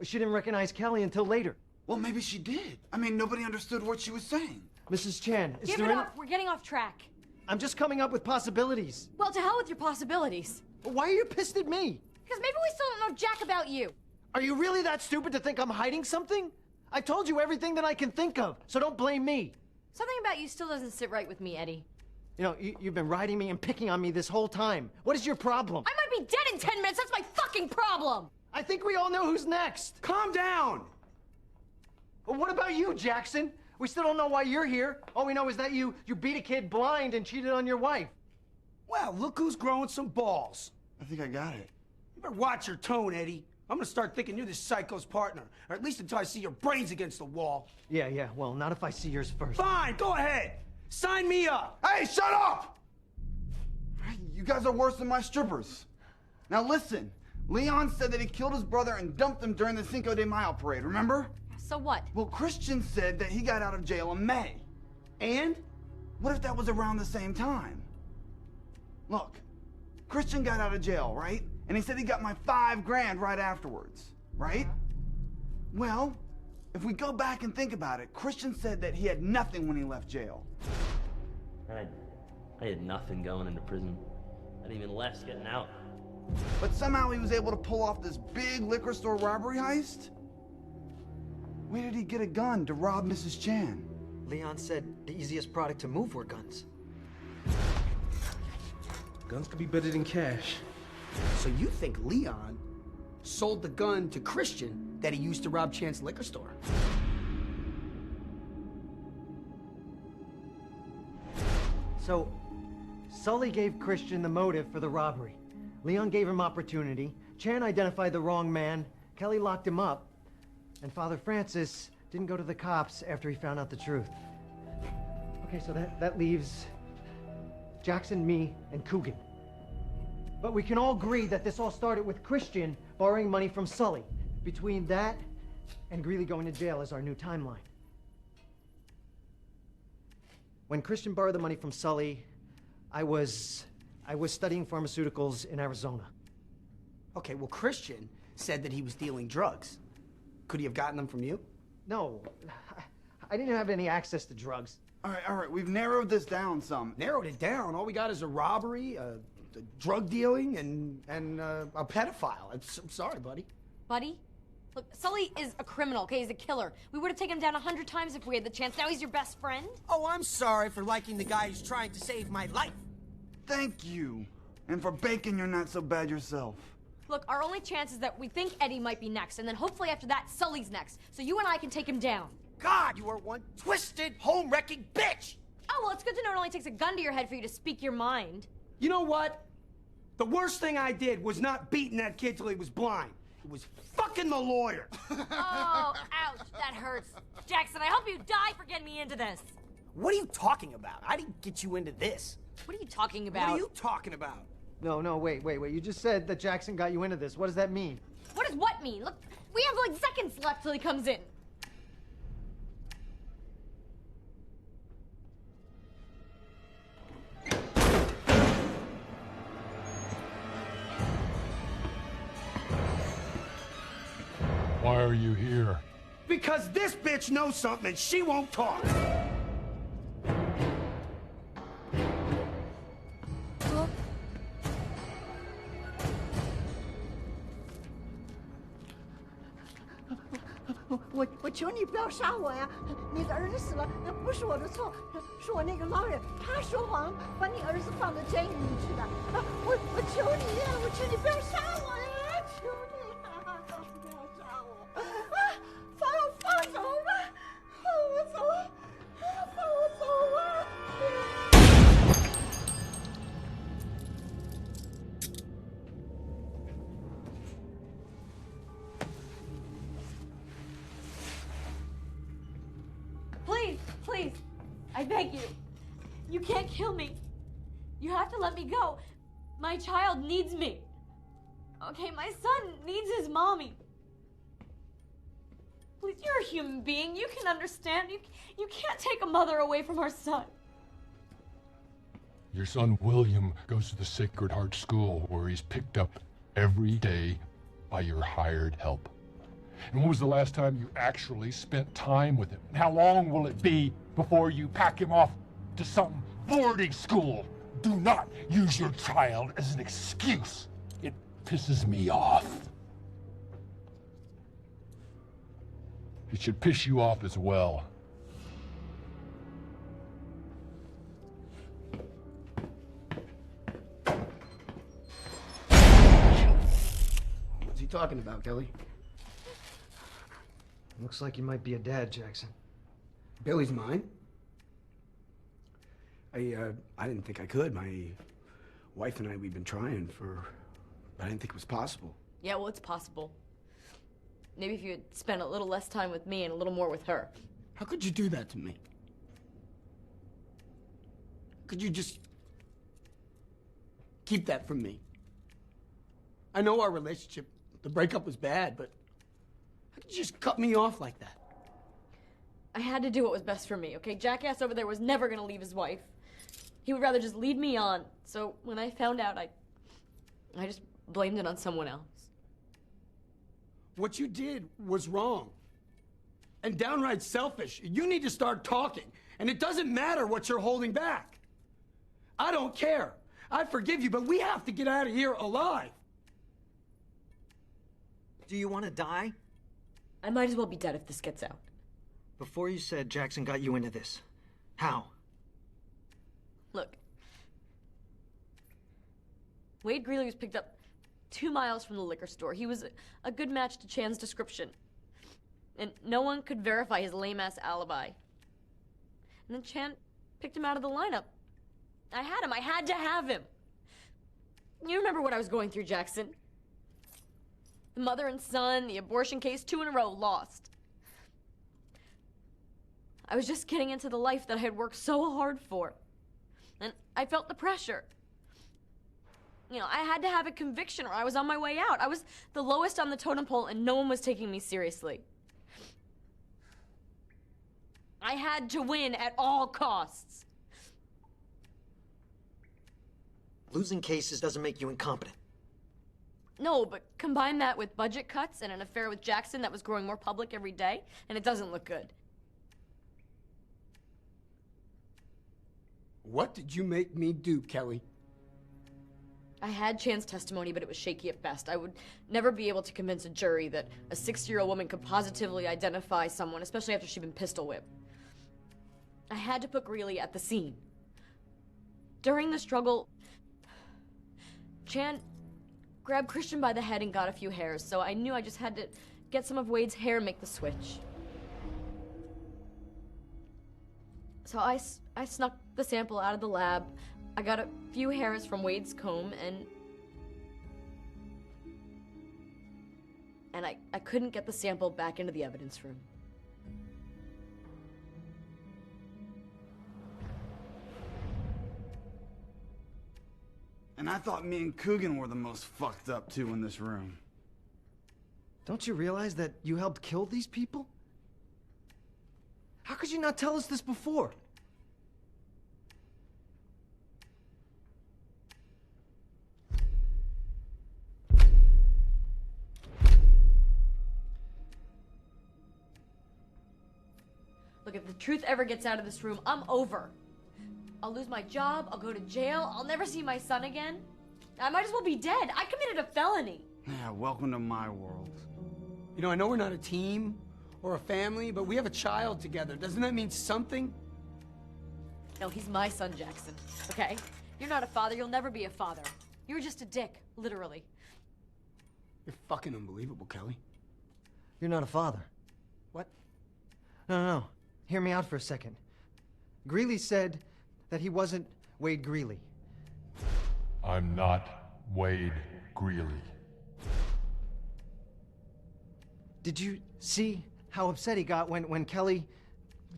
She didn't recognize Kelly until later. Well, maybe she did. I mean, nobody understood what she was saying. Mrs. Chan, is Give there it any... up. We're getting off track. I'm just coming up with possibilities. Well, to hell with your possibilities. Why are you pissed at me? Because maybe we still don't know jack about you. Are you really that stupid to think I'm hiding something? I told you everything that I can think of, so don't blame me. Something about you still doesn't sit right with me, Eddie. You know, you've been riding me and picking on me this whole time. What is your problem? I might be dead in 10 minutes. That's my fucking problem. I think we all know who's next. Calm down. Well, what about you, Jackson? We still don't know why you're here. All we know is that you beat a kid blind and cheated on your wife. Well, look who's growing some balls. I think I got it. You better watch your tone, Eddie. I'm gonna start thinking you're this psycho's partner. Or at least until I see your brains against the wall. Yeah, well, not if I see yours first. Fine, go ahead. Sign me up. Hey, shut up! You guys are worse than my strippers. Now listen, Leon said that he killed his brother and dumped him during the Cinco de Mayo parade, remember? So what? Well, Christian said that he got out of jail in May. And? What if that was around the same time? Look, Christian got out of jail, right? And he said he got my $5 grand right afterwards, right? Well, if we go back and think about it, Christian said that he had nothing when he left jail. I had nothing going into prison. I didn't even less getting out. But somehow he was able to pull off this big liquor store robbery heist? Where did he get a gun to rob Mrs. Chan? Leon said the easiest product to move were guns. Guns could be better than cash. So you think Leon sold the gun to Christian that he used to rob Chan's liquor store? So, Sully gave Christian the motive for the robbery. Leon gave him opportunity. Chan identified the wrong man. Kelly locked him up. And Father Francis didn't go to the cops after he found out the truth. Okay, so that leaves Jackson, me, and Coogan. But we can all agree that this all started with Christian borrowing money from Sully. Between that and Greeley going to jail is our new timeline. When Christian borrowed the money from Sully, I was studying pharmaceuticals in Arizona. Okay, well, Christian said that he was dealing drugs. Could he have gotten them from you? No, I didn't have any access to drugs. All right, we've narrowed this down some. Narrowed it down. All we got is a robbery, drug dealing, and a pedophile. I'm sorry, buddy. Buddy? Look, Sully is a criminal, okay? He's a killer. We would have taken him down 100 times if we had the chance. Now he's your best friend? Oh, I'm sorry for liking the guy who's trying to save my life. Thank you. And for baking you're not so bad yourself. Look, our only chance is that we think Eddie might be next, and then hopefully after that, Sully's next. So you and I can take him down. God, you are one twisted, home-wrecking bitch! Oh, well, it's good to know it only takes a gun to your head for you to speak your mind. You know what? The worst thing I did was not beating that kid till he was blind. It was fucking the lawyer. Oh, ouch, that hurts. Jackson, I hope you die for getting me into this. What are you talking about? I didn't get you into this. What are you talking about? What are you talking about? No, wait. You just said that Jackson got you into this. What does that mean? What does what mean? Look, we have like seconds left till he comes in. Why are you here? Because this bitch knows something and she won't talk.我求你不要杀我呀！你的儿子死了，那不是我的错，是我那个老人他说谎，把你儿子放到监狱里去的。我求你呀，我求你不要杀我呀！求你啊，不要杀我！放我走吧，放我走，放我走啊！ Please, I beg you. You can't kill me. You have to let me go. My child needs me. Okay, my son needs his mommy. Please, you're a human being. You can understand. You can't take a mother away from her son. Your son William goes to the Sacred Heart School where he's picked up every day by your hired help. And when was the last time you actually spent time with him? And how long will it be before you pack him off to some boarding school? Do not use your child as an excuse. It pisses me off. It should piss you off as well. What's he talking about, Kelly? Looks like you might be a dad, Jackson. Billy's mine. I didn't think I could. My wife and I, we've been trying for, but I didn't think it was possible. Yeah, well, it's possible. Maybe if you had spent a little less time with me and a little more with her. How could you do that to me? Could you just keep that from me? I know our relationship, the breakup was bad, but how could you just cut me off like that? I had to do what was best for me, okay? Jackass over there was never gonna leave his wife. He would rather just lead me on. So when I found out, I just blamed it on someone else. What you did was wrong. And downright selfish. You need to start talking. And it doesn't matter what you're holding back. I don't care. I forgive you, but we have to get out of here alive. Do you want to die? I might as well be dead if this gets out. Before you said Jackson got you into this. How? Look. Wade Greeley was picked up 2 miles from the liquor store. He was a good match to Chan's description. And no one could verify his lame-ass alibi. And then Chan picked him out of the lineup. I had him. I had to have him. You remember what I was going through, Jackson. The mother and son, the abortion case, 2 in a row, lost. I was just getting into the life that I had worked so hard for. And I felt the pressure. You know, I had to have a conviction or I was on my way out. I was the lowest on the totem pole and no one was taking me seriously. I had to win at all costs. Losing cases doesn't make you incompetent. No, but combine that with budget cuts and an affair with Jackson that was growing more public every day, and it doesn't look good. What did you make me do, Kelly? I had Chan's testimony, but it was shaky at best. I would never be able to convince a jury that a 60-year-old woman could positively identify someone, especially after she'd been pistol whipped. I had to put Greeley at the scene. During the struggle, Chan grabbed Christian by the head and got a few hairs, so I knew I just had to get some of Wade's hair and make the switch. So I snuck the sample out of the lab. I got a few hairs from Wade's comb, and I couldn't get the sample back into the evidence room. And I thought me and Coogan were the most fucked up two in this room. Don't you realize that you helped kill these people? How could you not tell us this before? Look, if the truth ever gets out of this room, I'm over. I'll lose my job, I'll go to jail, I'll never see my son again. I might as well be dead. I committed a felony. Yeah, welcome to my world. You know, I know we're not a team or a family, but we have a child together. Doesn't that mean something? No, he's my son, Jackson, okay? You're not a father, you'll never be a father. You're just a dick, literally. You're fucking unbelievable, Kelly. You're not a father. What? No. Hear me out for a second. Greeley said that he wasn't Wade Greeley. I'm not Wade Greeley. Did you see how upset he got when Kelly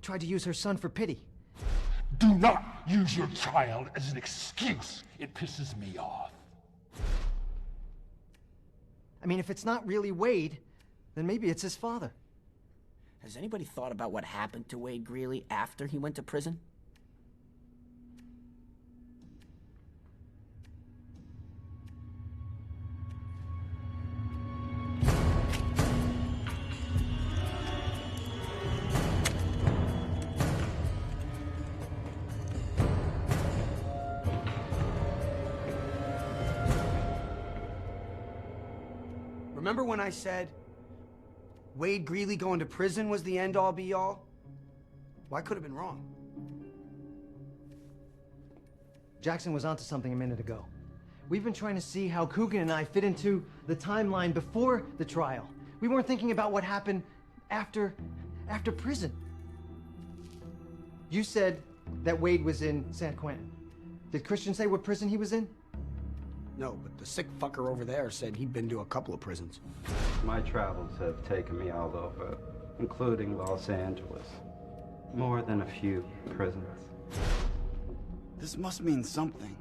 tried to use her son for pity? Do not use your child as an excuse. It pisses me off. I mean, if it's not really Wade, then maybe it's his father. Has anybody thought about what happened to Wade Greeley after he went to prison? Remember when I said Wade Greeley going to prison was the end-all be-all? Well, I could have been wrong. Jackson was onto something a minute ago. We've been trying to see how Coogan and I fit into the timeline before the trial. We weren't thinking about what happened after prison. You said that Wade was in San Quentin. Did Christian say what prison he was in? No, but the sick fucker over there said he'd been to a couple of prisons. My travels have taken me all over, including Los Angeles. More than a few prisons. This must mean something.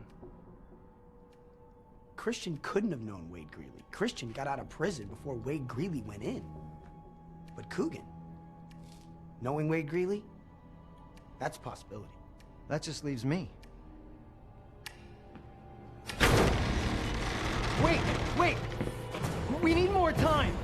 Christian couldn't have known Wade Greeley. Christian got out of prison before Wade Greeley went in. But Coogan, knowing Wade Greeley, that's a possibility. That just leaves me. Wait! We need more time!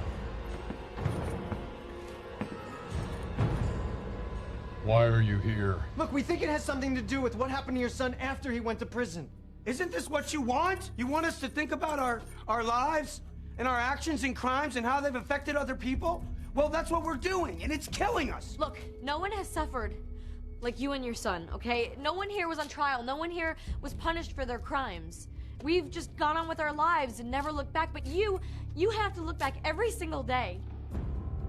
Why are you here? Look, we think it has something to do with what happened to your son after he went to prison. Isn't this what you want? You want us to think about our lives and our actions and crimes and how they've affected other people? Well, that's what we're doing, and it's killing us. Look, no one has suffered like you and your son, okay? No one here was on trial. No one here was punished for their crimes. We've just gone on with our lives and never looked back, but you have to look back every single day.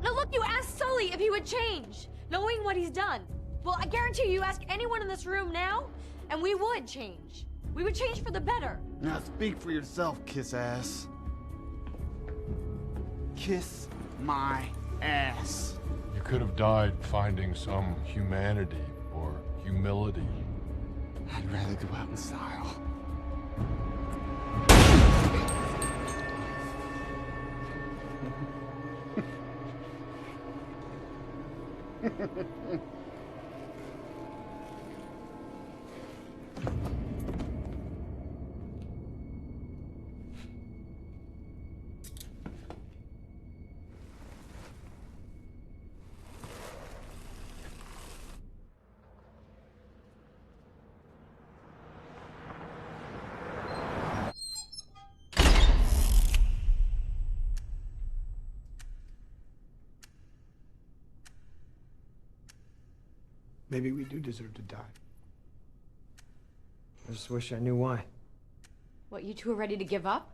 Now look, you asked Sully if he would change, knowing what he's done. Well, I guarantee you ask anyone in this room now, and we would change. We would change for the better. Now speak for yourself, kiss ass. Kiss my ass. You could have died finding some humanity or humility. I'd rather go out in style. Maybe we do deserve to die. I just wish I knew why. What, you two are ready to give up?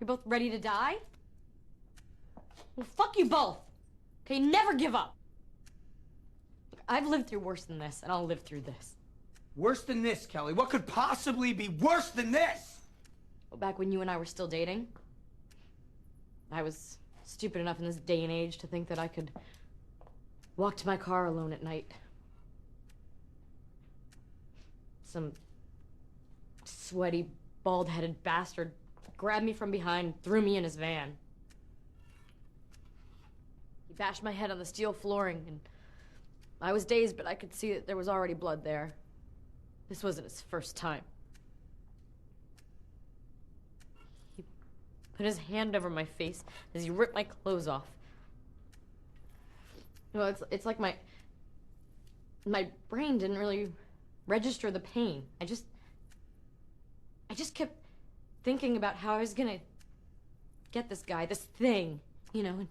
You're both ready to die? Well, fuck you both. Okay, never give up. Look, I've lived through worse than this, and I'll live through this. Worse than this, Kelly? What could possibly be worse than this? Well, back when you and I were still dating, I was stupid enough in this day and age to think that I could walk to my car alone at night. Some sweaty, bald-headed bastard grabbed me from behind, threw me in his van. He bashed my head on the steel flooring, and I was dazed, but I could see that there was already blood there. This wasn't his first time. He put his hand over my face as he ripped my clothes off. Well, it's like my brain didn't really register the pain. I just kept thinking about how I was gonna get this guy, this thing, you know, and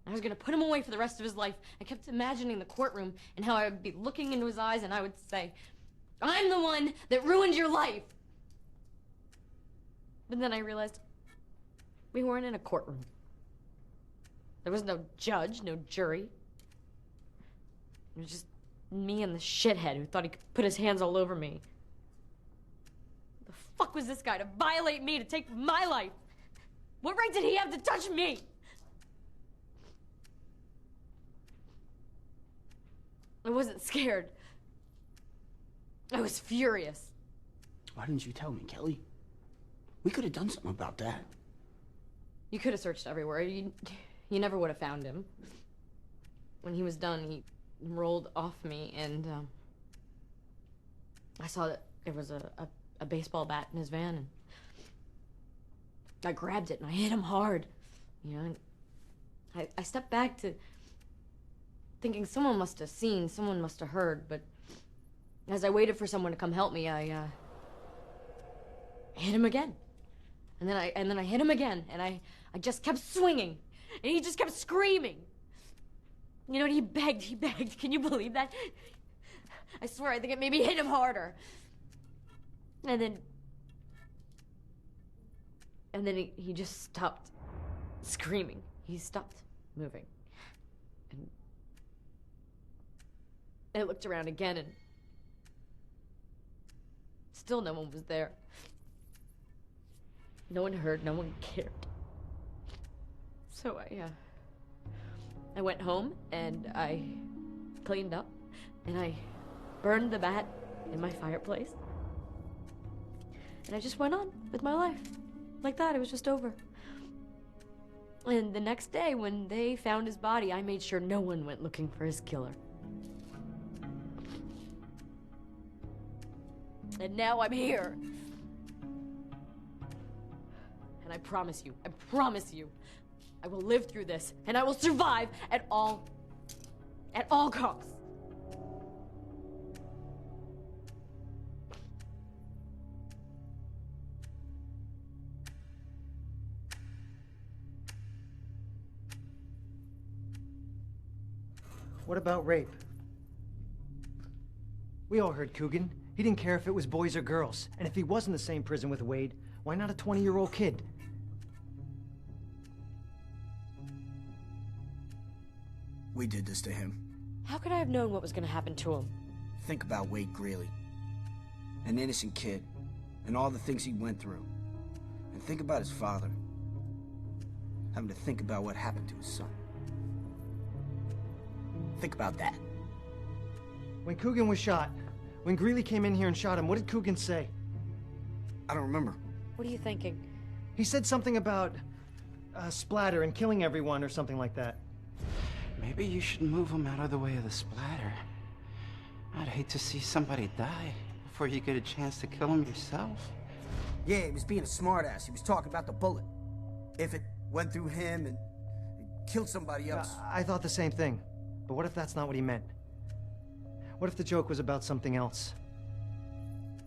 I was gonna put him away for the rest of his life. I kept imagining the courtroom and how I would be looking into his eyes and I would say, "I'm the one that ruined your life." But then I realized we weren't in a courtroom. There was no judge, no jury. It was just me and the shithead who thought he could put his hands all over me. The fuck was this guy to violate me, to take my life? What right did he have to touch me? I wasn't scared. I was furious. Why didn't you tell me, Kelly? We could have done something about that. You could have searched everywhere. You never would have found him. When he was done, he rolled off me, and I saw that there was a baseball bat in his van, and I grabbed it and I hit him hard. You know, and I stepped back to thinking someone must have seen, someone must have heard, but as I waited for someone to come help me, I hit him again. And then I hit him again, and I just kept swinging, and he just kept screaming. You know, and he begged. Can you believe that? I swear, I think it made me hit him harder. And then he just stopped screaming. He stopped moving. And I looked around again, and still no one was there. No one heard, no one cared. So I went home, and I cleaned up, and I burned the bat in my fireplace. And I just went on with my life. Like that, it was just over. And the next day, when they found his body, I made sure no one went looking for his killer. And now I'm here. And I promise you, I will live through this, and I will survive at all costs. What about rape? We all heard Coogan. He didn't care if it was boys or girls. And if he was in the same prison with Wade, why not a 20-year-old kid? We did this to him. How could I have known what was going to happen to him? Think about Wade Greeley. An innocent kid. And all the things he went through. And think about his father. Having to think about what happened to his son. Think about that. When Coogan was shot, when Greeley came in here and shot him, what did Coogan say? I don't remember. What are you thinking? He said something about splatter and killing everyone or something like that. Maybe you should move him out of the way of the splatter. I'd hate to see somebody die before you get a chance to kill him yourself. Yeah, he was being a smartass. He was talking about the bullet. If it went through him and killed somebody else. I thought the same thing. But what if that's not what he meant? What if the joke was about something else?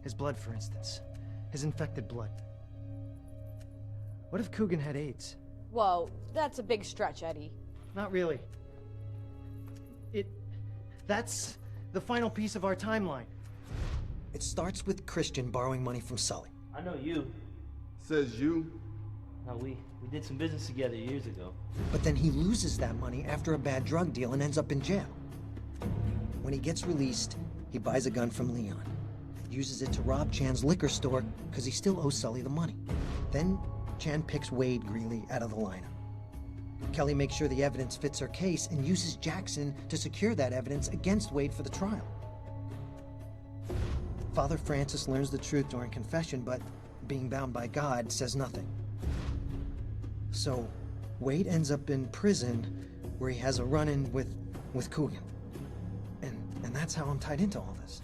His blood, for instance. His infected blood. What if Coogan had AIDS? Whoa, that's a big stretch, Eddie. Not really. That's the final piece of our timeline. It starts with Christian borrowing money from Sully. I know you. Says you? No, we did some business together years ago. But then he loses that money after a bad drug deal and ends up in jail. When he gets released, he buys a gun from Leon. Uses it to rob Chan's liquor store because he still owes Sully the money. Then Chan picks Wade Greeley out of the lineup. Kelly makes sure the evidence fits her case and uses Jackson to secure that evidence against Wade for the trial. Father Francis learns the truth during confession, but being bound by God, says nothing. So Wade ends up in prison where he has a run-in with Coogan. And that's how I'm tied into all this.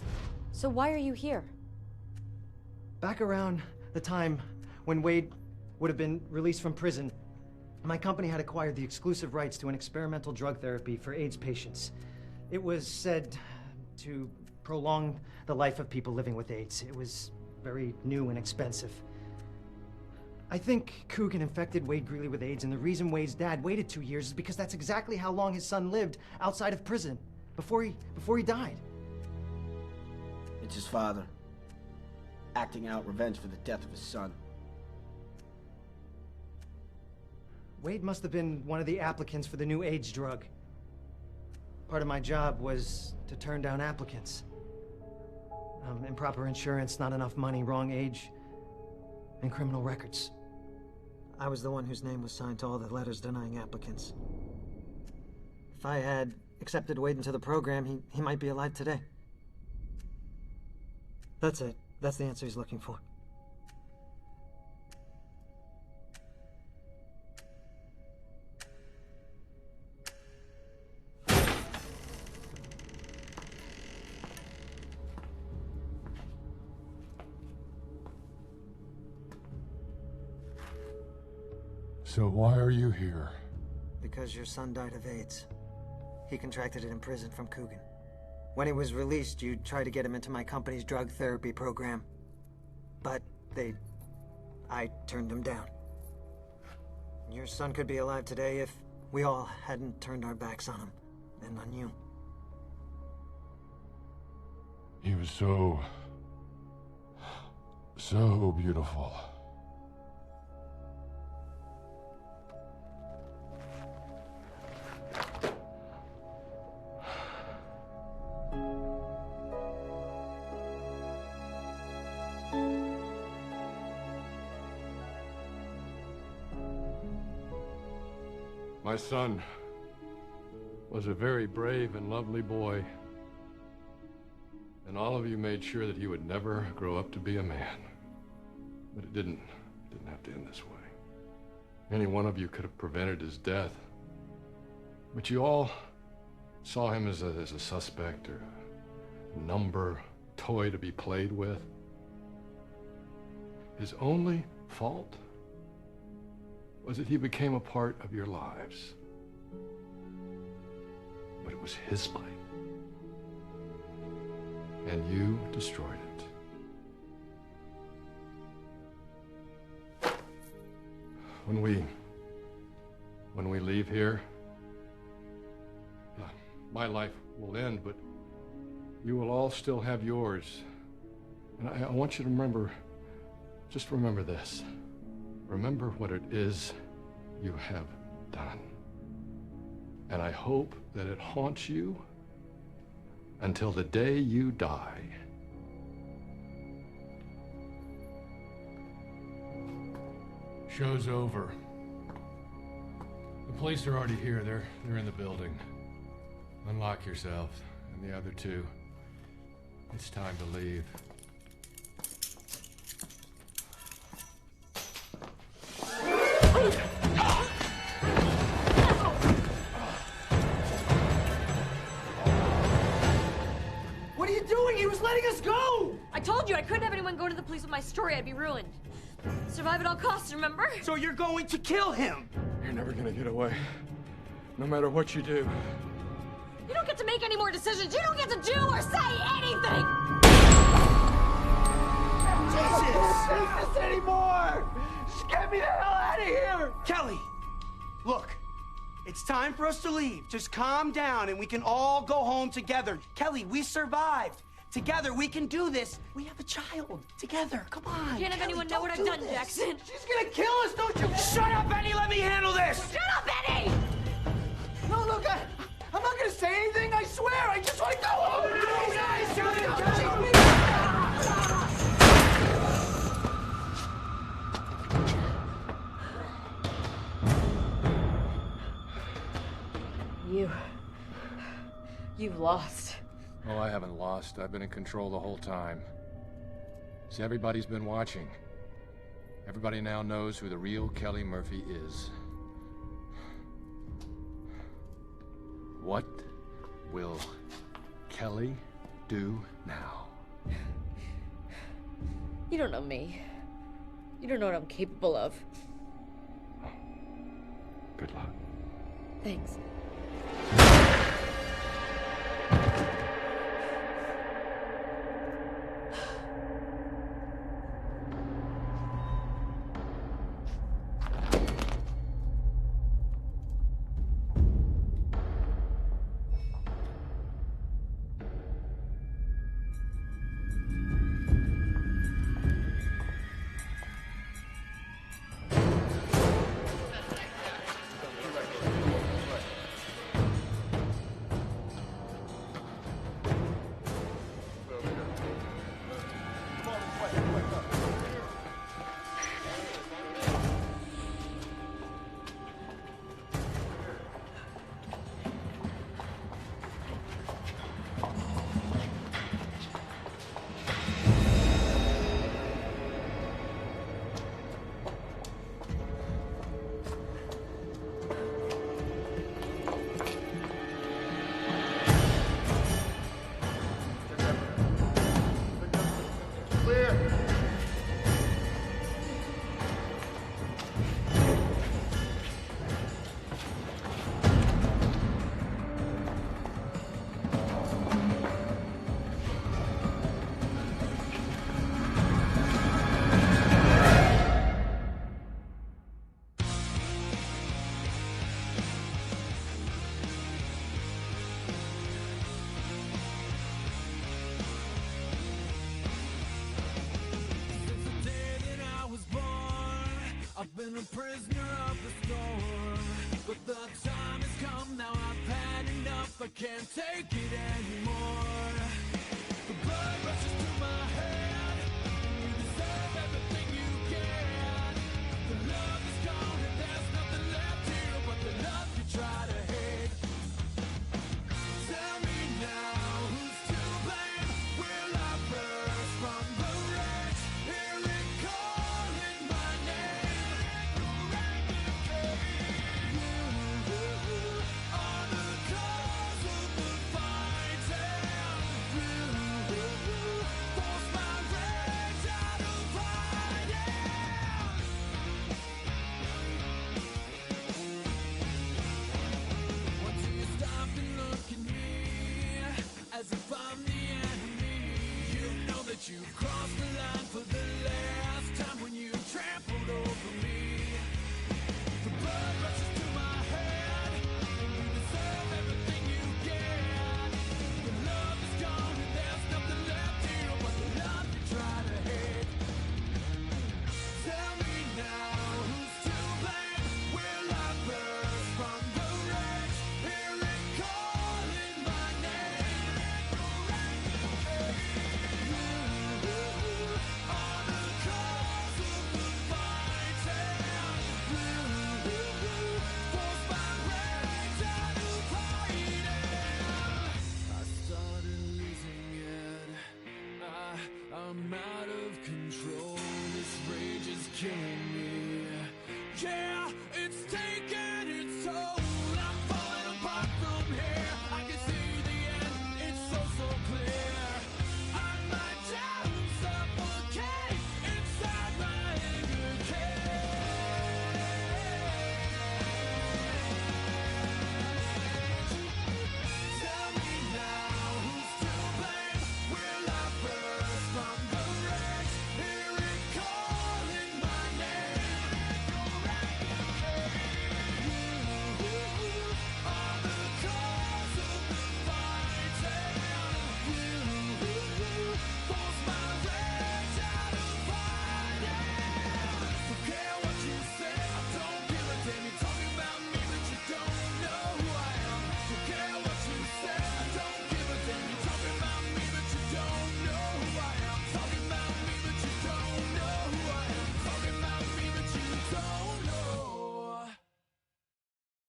So why are you here? Back around the time when Wade would have been released from prison, my company had acquired the exclusive rights to an experimental drug therapy for AIDS patients. It was said to prolong the life of people living with AIDS. It was very new and expensive. I think Coogan infected Wade Greeley with AIDS, and the reason Wade's dad waited 2 years is because that's exactly how long his son lived outside of prison, before he died. It's his father, acting out revenge for the death of his son. Wade must have been one of the applicants for the new AIDS drug. Part of my job was to turn down applicants. Improper insurance, not enough money, wrong age, and criminal records. I was the one whose name was signed to all the letters denying applicants. If I had accepted Wade into the program, he might be alive today. That's it. That's the answer he's looking for. So why are you here? Because your son died of AIDS. He contracted it in prison from Coogan. When he was released, you tried to get him into my company's drug therapy program. But I turned him down. Your son could be alive today if we all hadn't turned our backs on him and on you. He was so beautiful. My son was a very brave and lovely boy, and all of you made sure that he would never grow up to be a man. But it didn't have to end this way. Any one of you could have prevented his death, but you all saw him as a suspect or a number, toy to be played with. His only fault was that he became a part of your lives. But it was his life. And you destroyed it. When we leave here, my life will end, but you will all still have yours. And I want you to remember, just remember this. Remember what it is you have done. And I hope that it haunts you until the day you die. Show's over. The police are already here. They're in the building. Unlock yourself and the other two. It's time to leave. What are you doing? He was letting us go! I told you I couldn't have anyone go to the police with my story. I'd be ruined. Survive at all costs, remember? So you're going to kill him? You're never gonna get away. No matter what you do. You don't get to make any more decisions. You don't get to do or say anything! Jesus! This anymore! Just get me the hell out of here! Kelly, look, it's time for us to leave. Just calm down and we can all go home together. Kelly, we survived. Together, we can do this. We have a child. Together, come on. You can't have anyone know what I've done, Jackson. She's gonna kill us, don't you? Shut up, Eddie! Let me handle this! Shut up, Eddie! No, look, I'm not gonna say anything, I swear! I just want to go home! No, guys, shut it! You've lost. Oh, I haven't lost. I've been in control the whole time. See, everybody's been watching. Everybody now knows who the real Kelly Murphy is. What will Kelly do now? You don't know me. You don't know what I'm capable of. Good luck. Thanks. been a prisoner of the storm, but the time has come now. I've had enough. I can't take it anymore.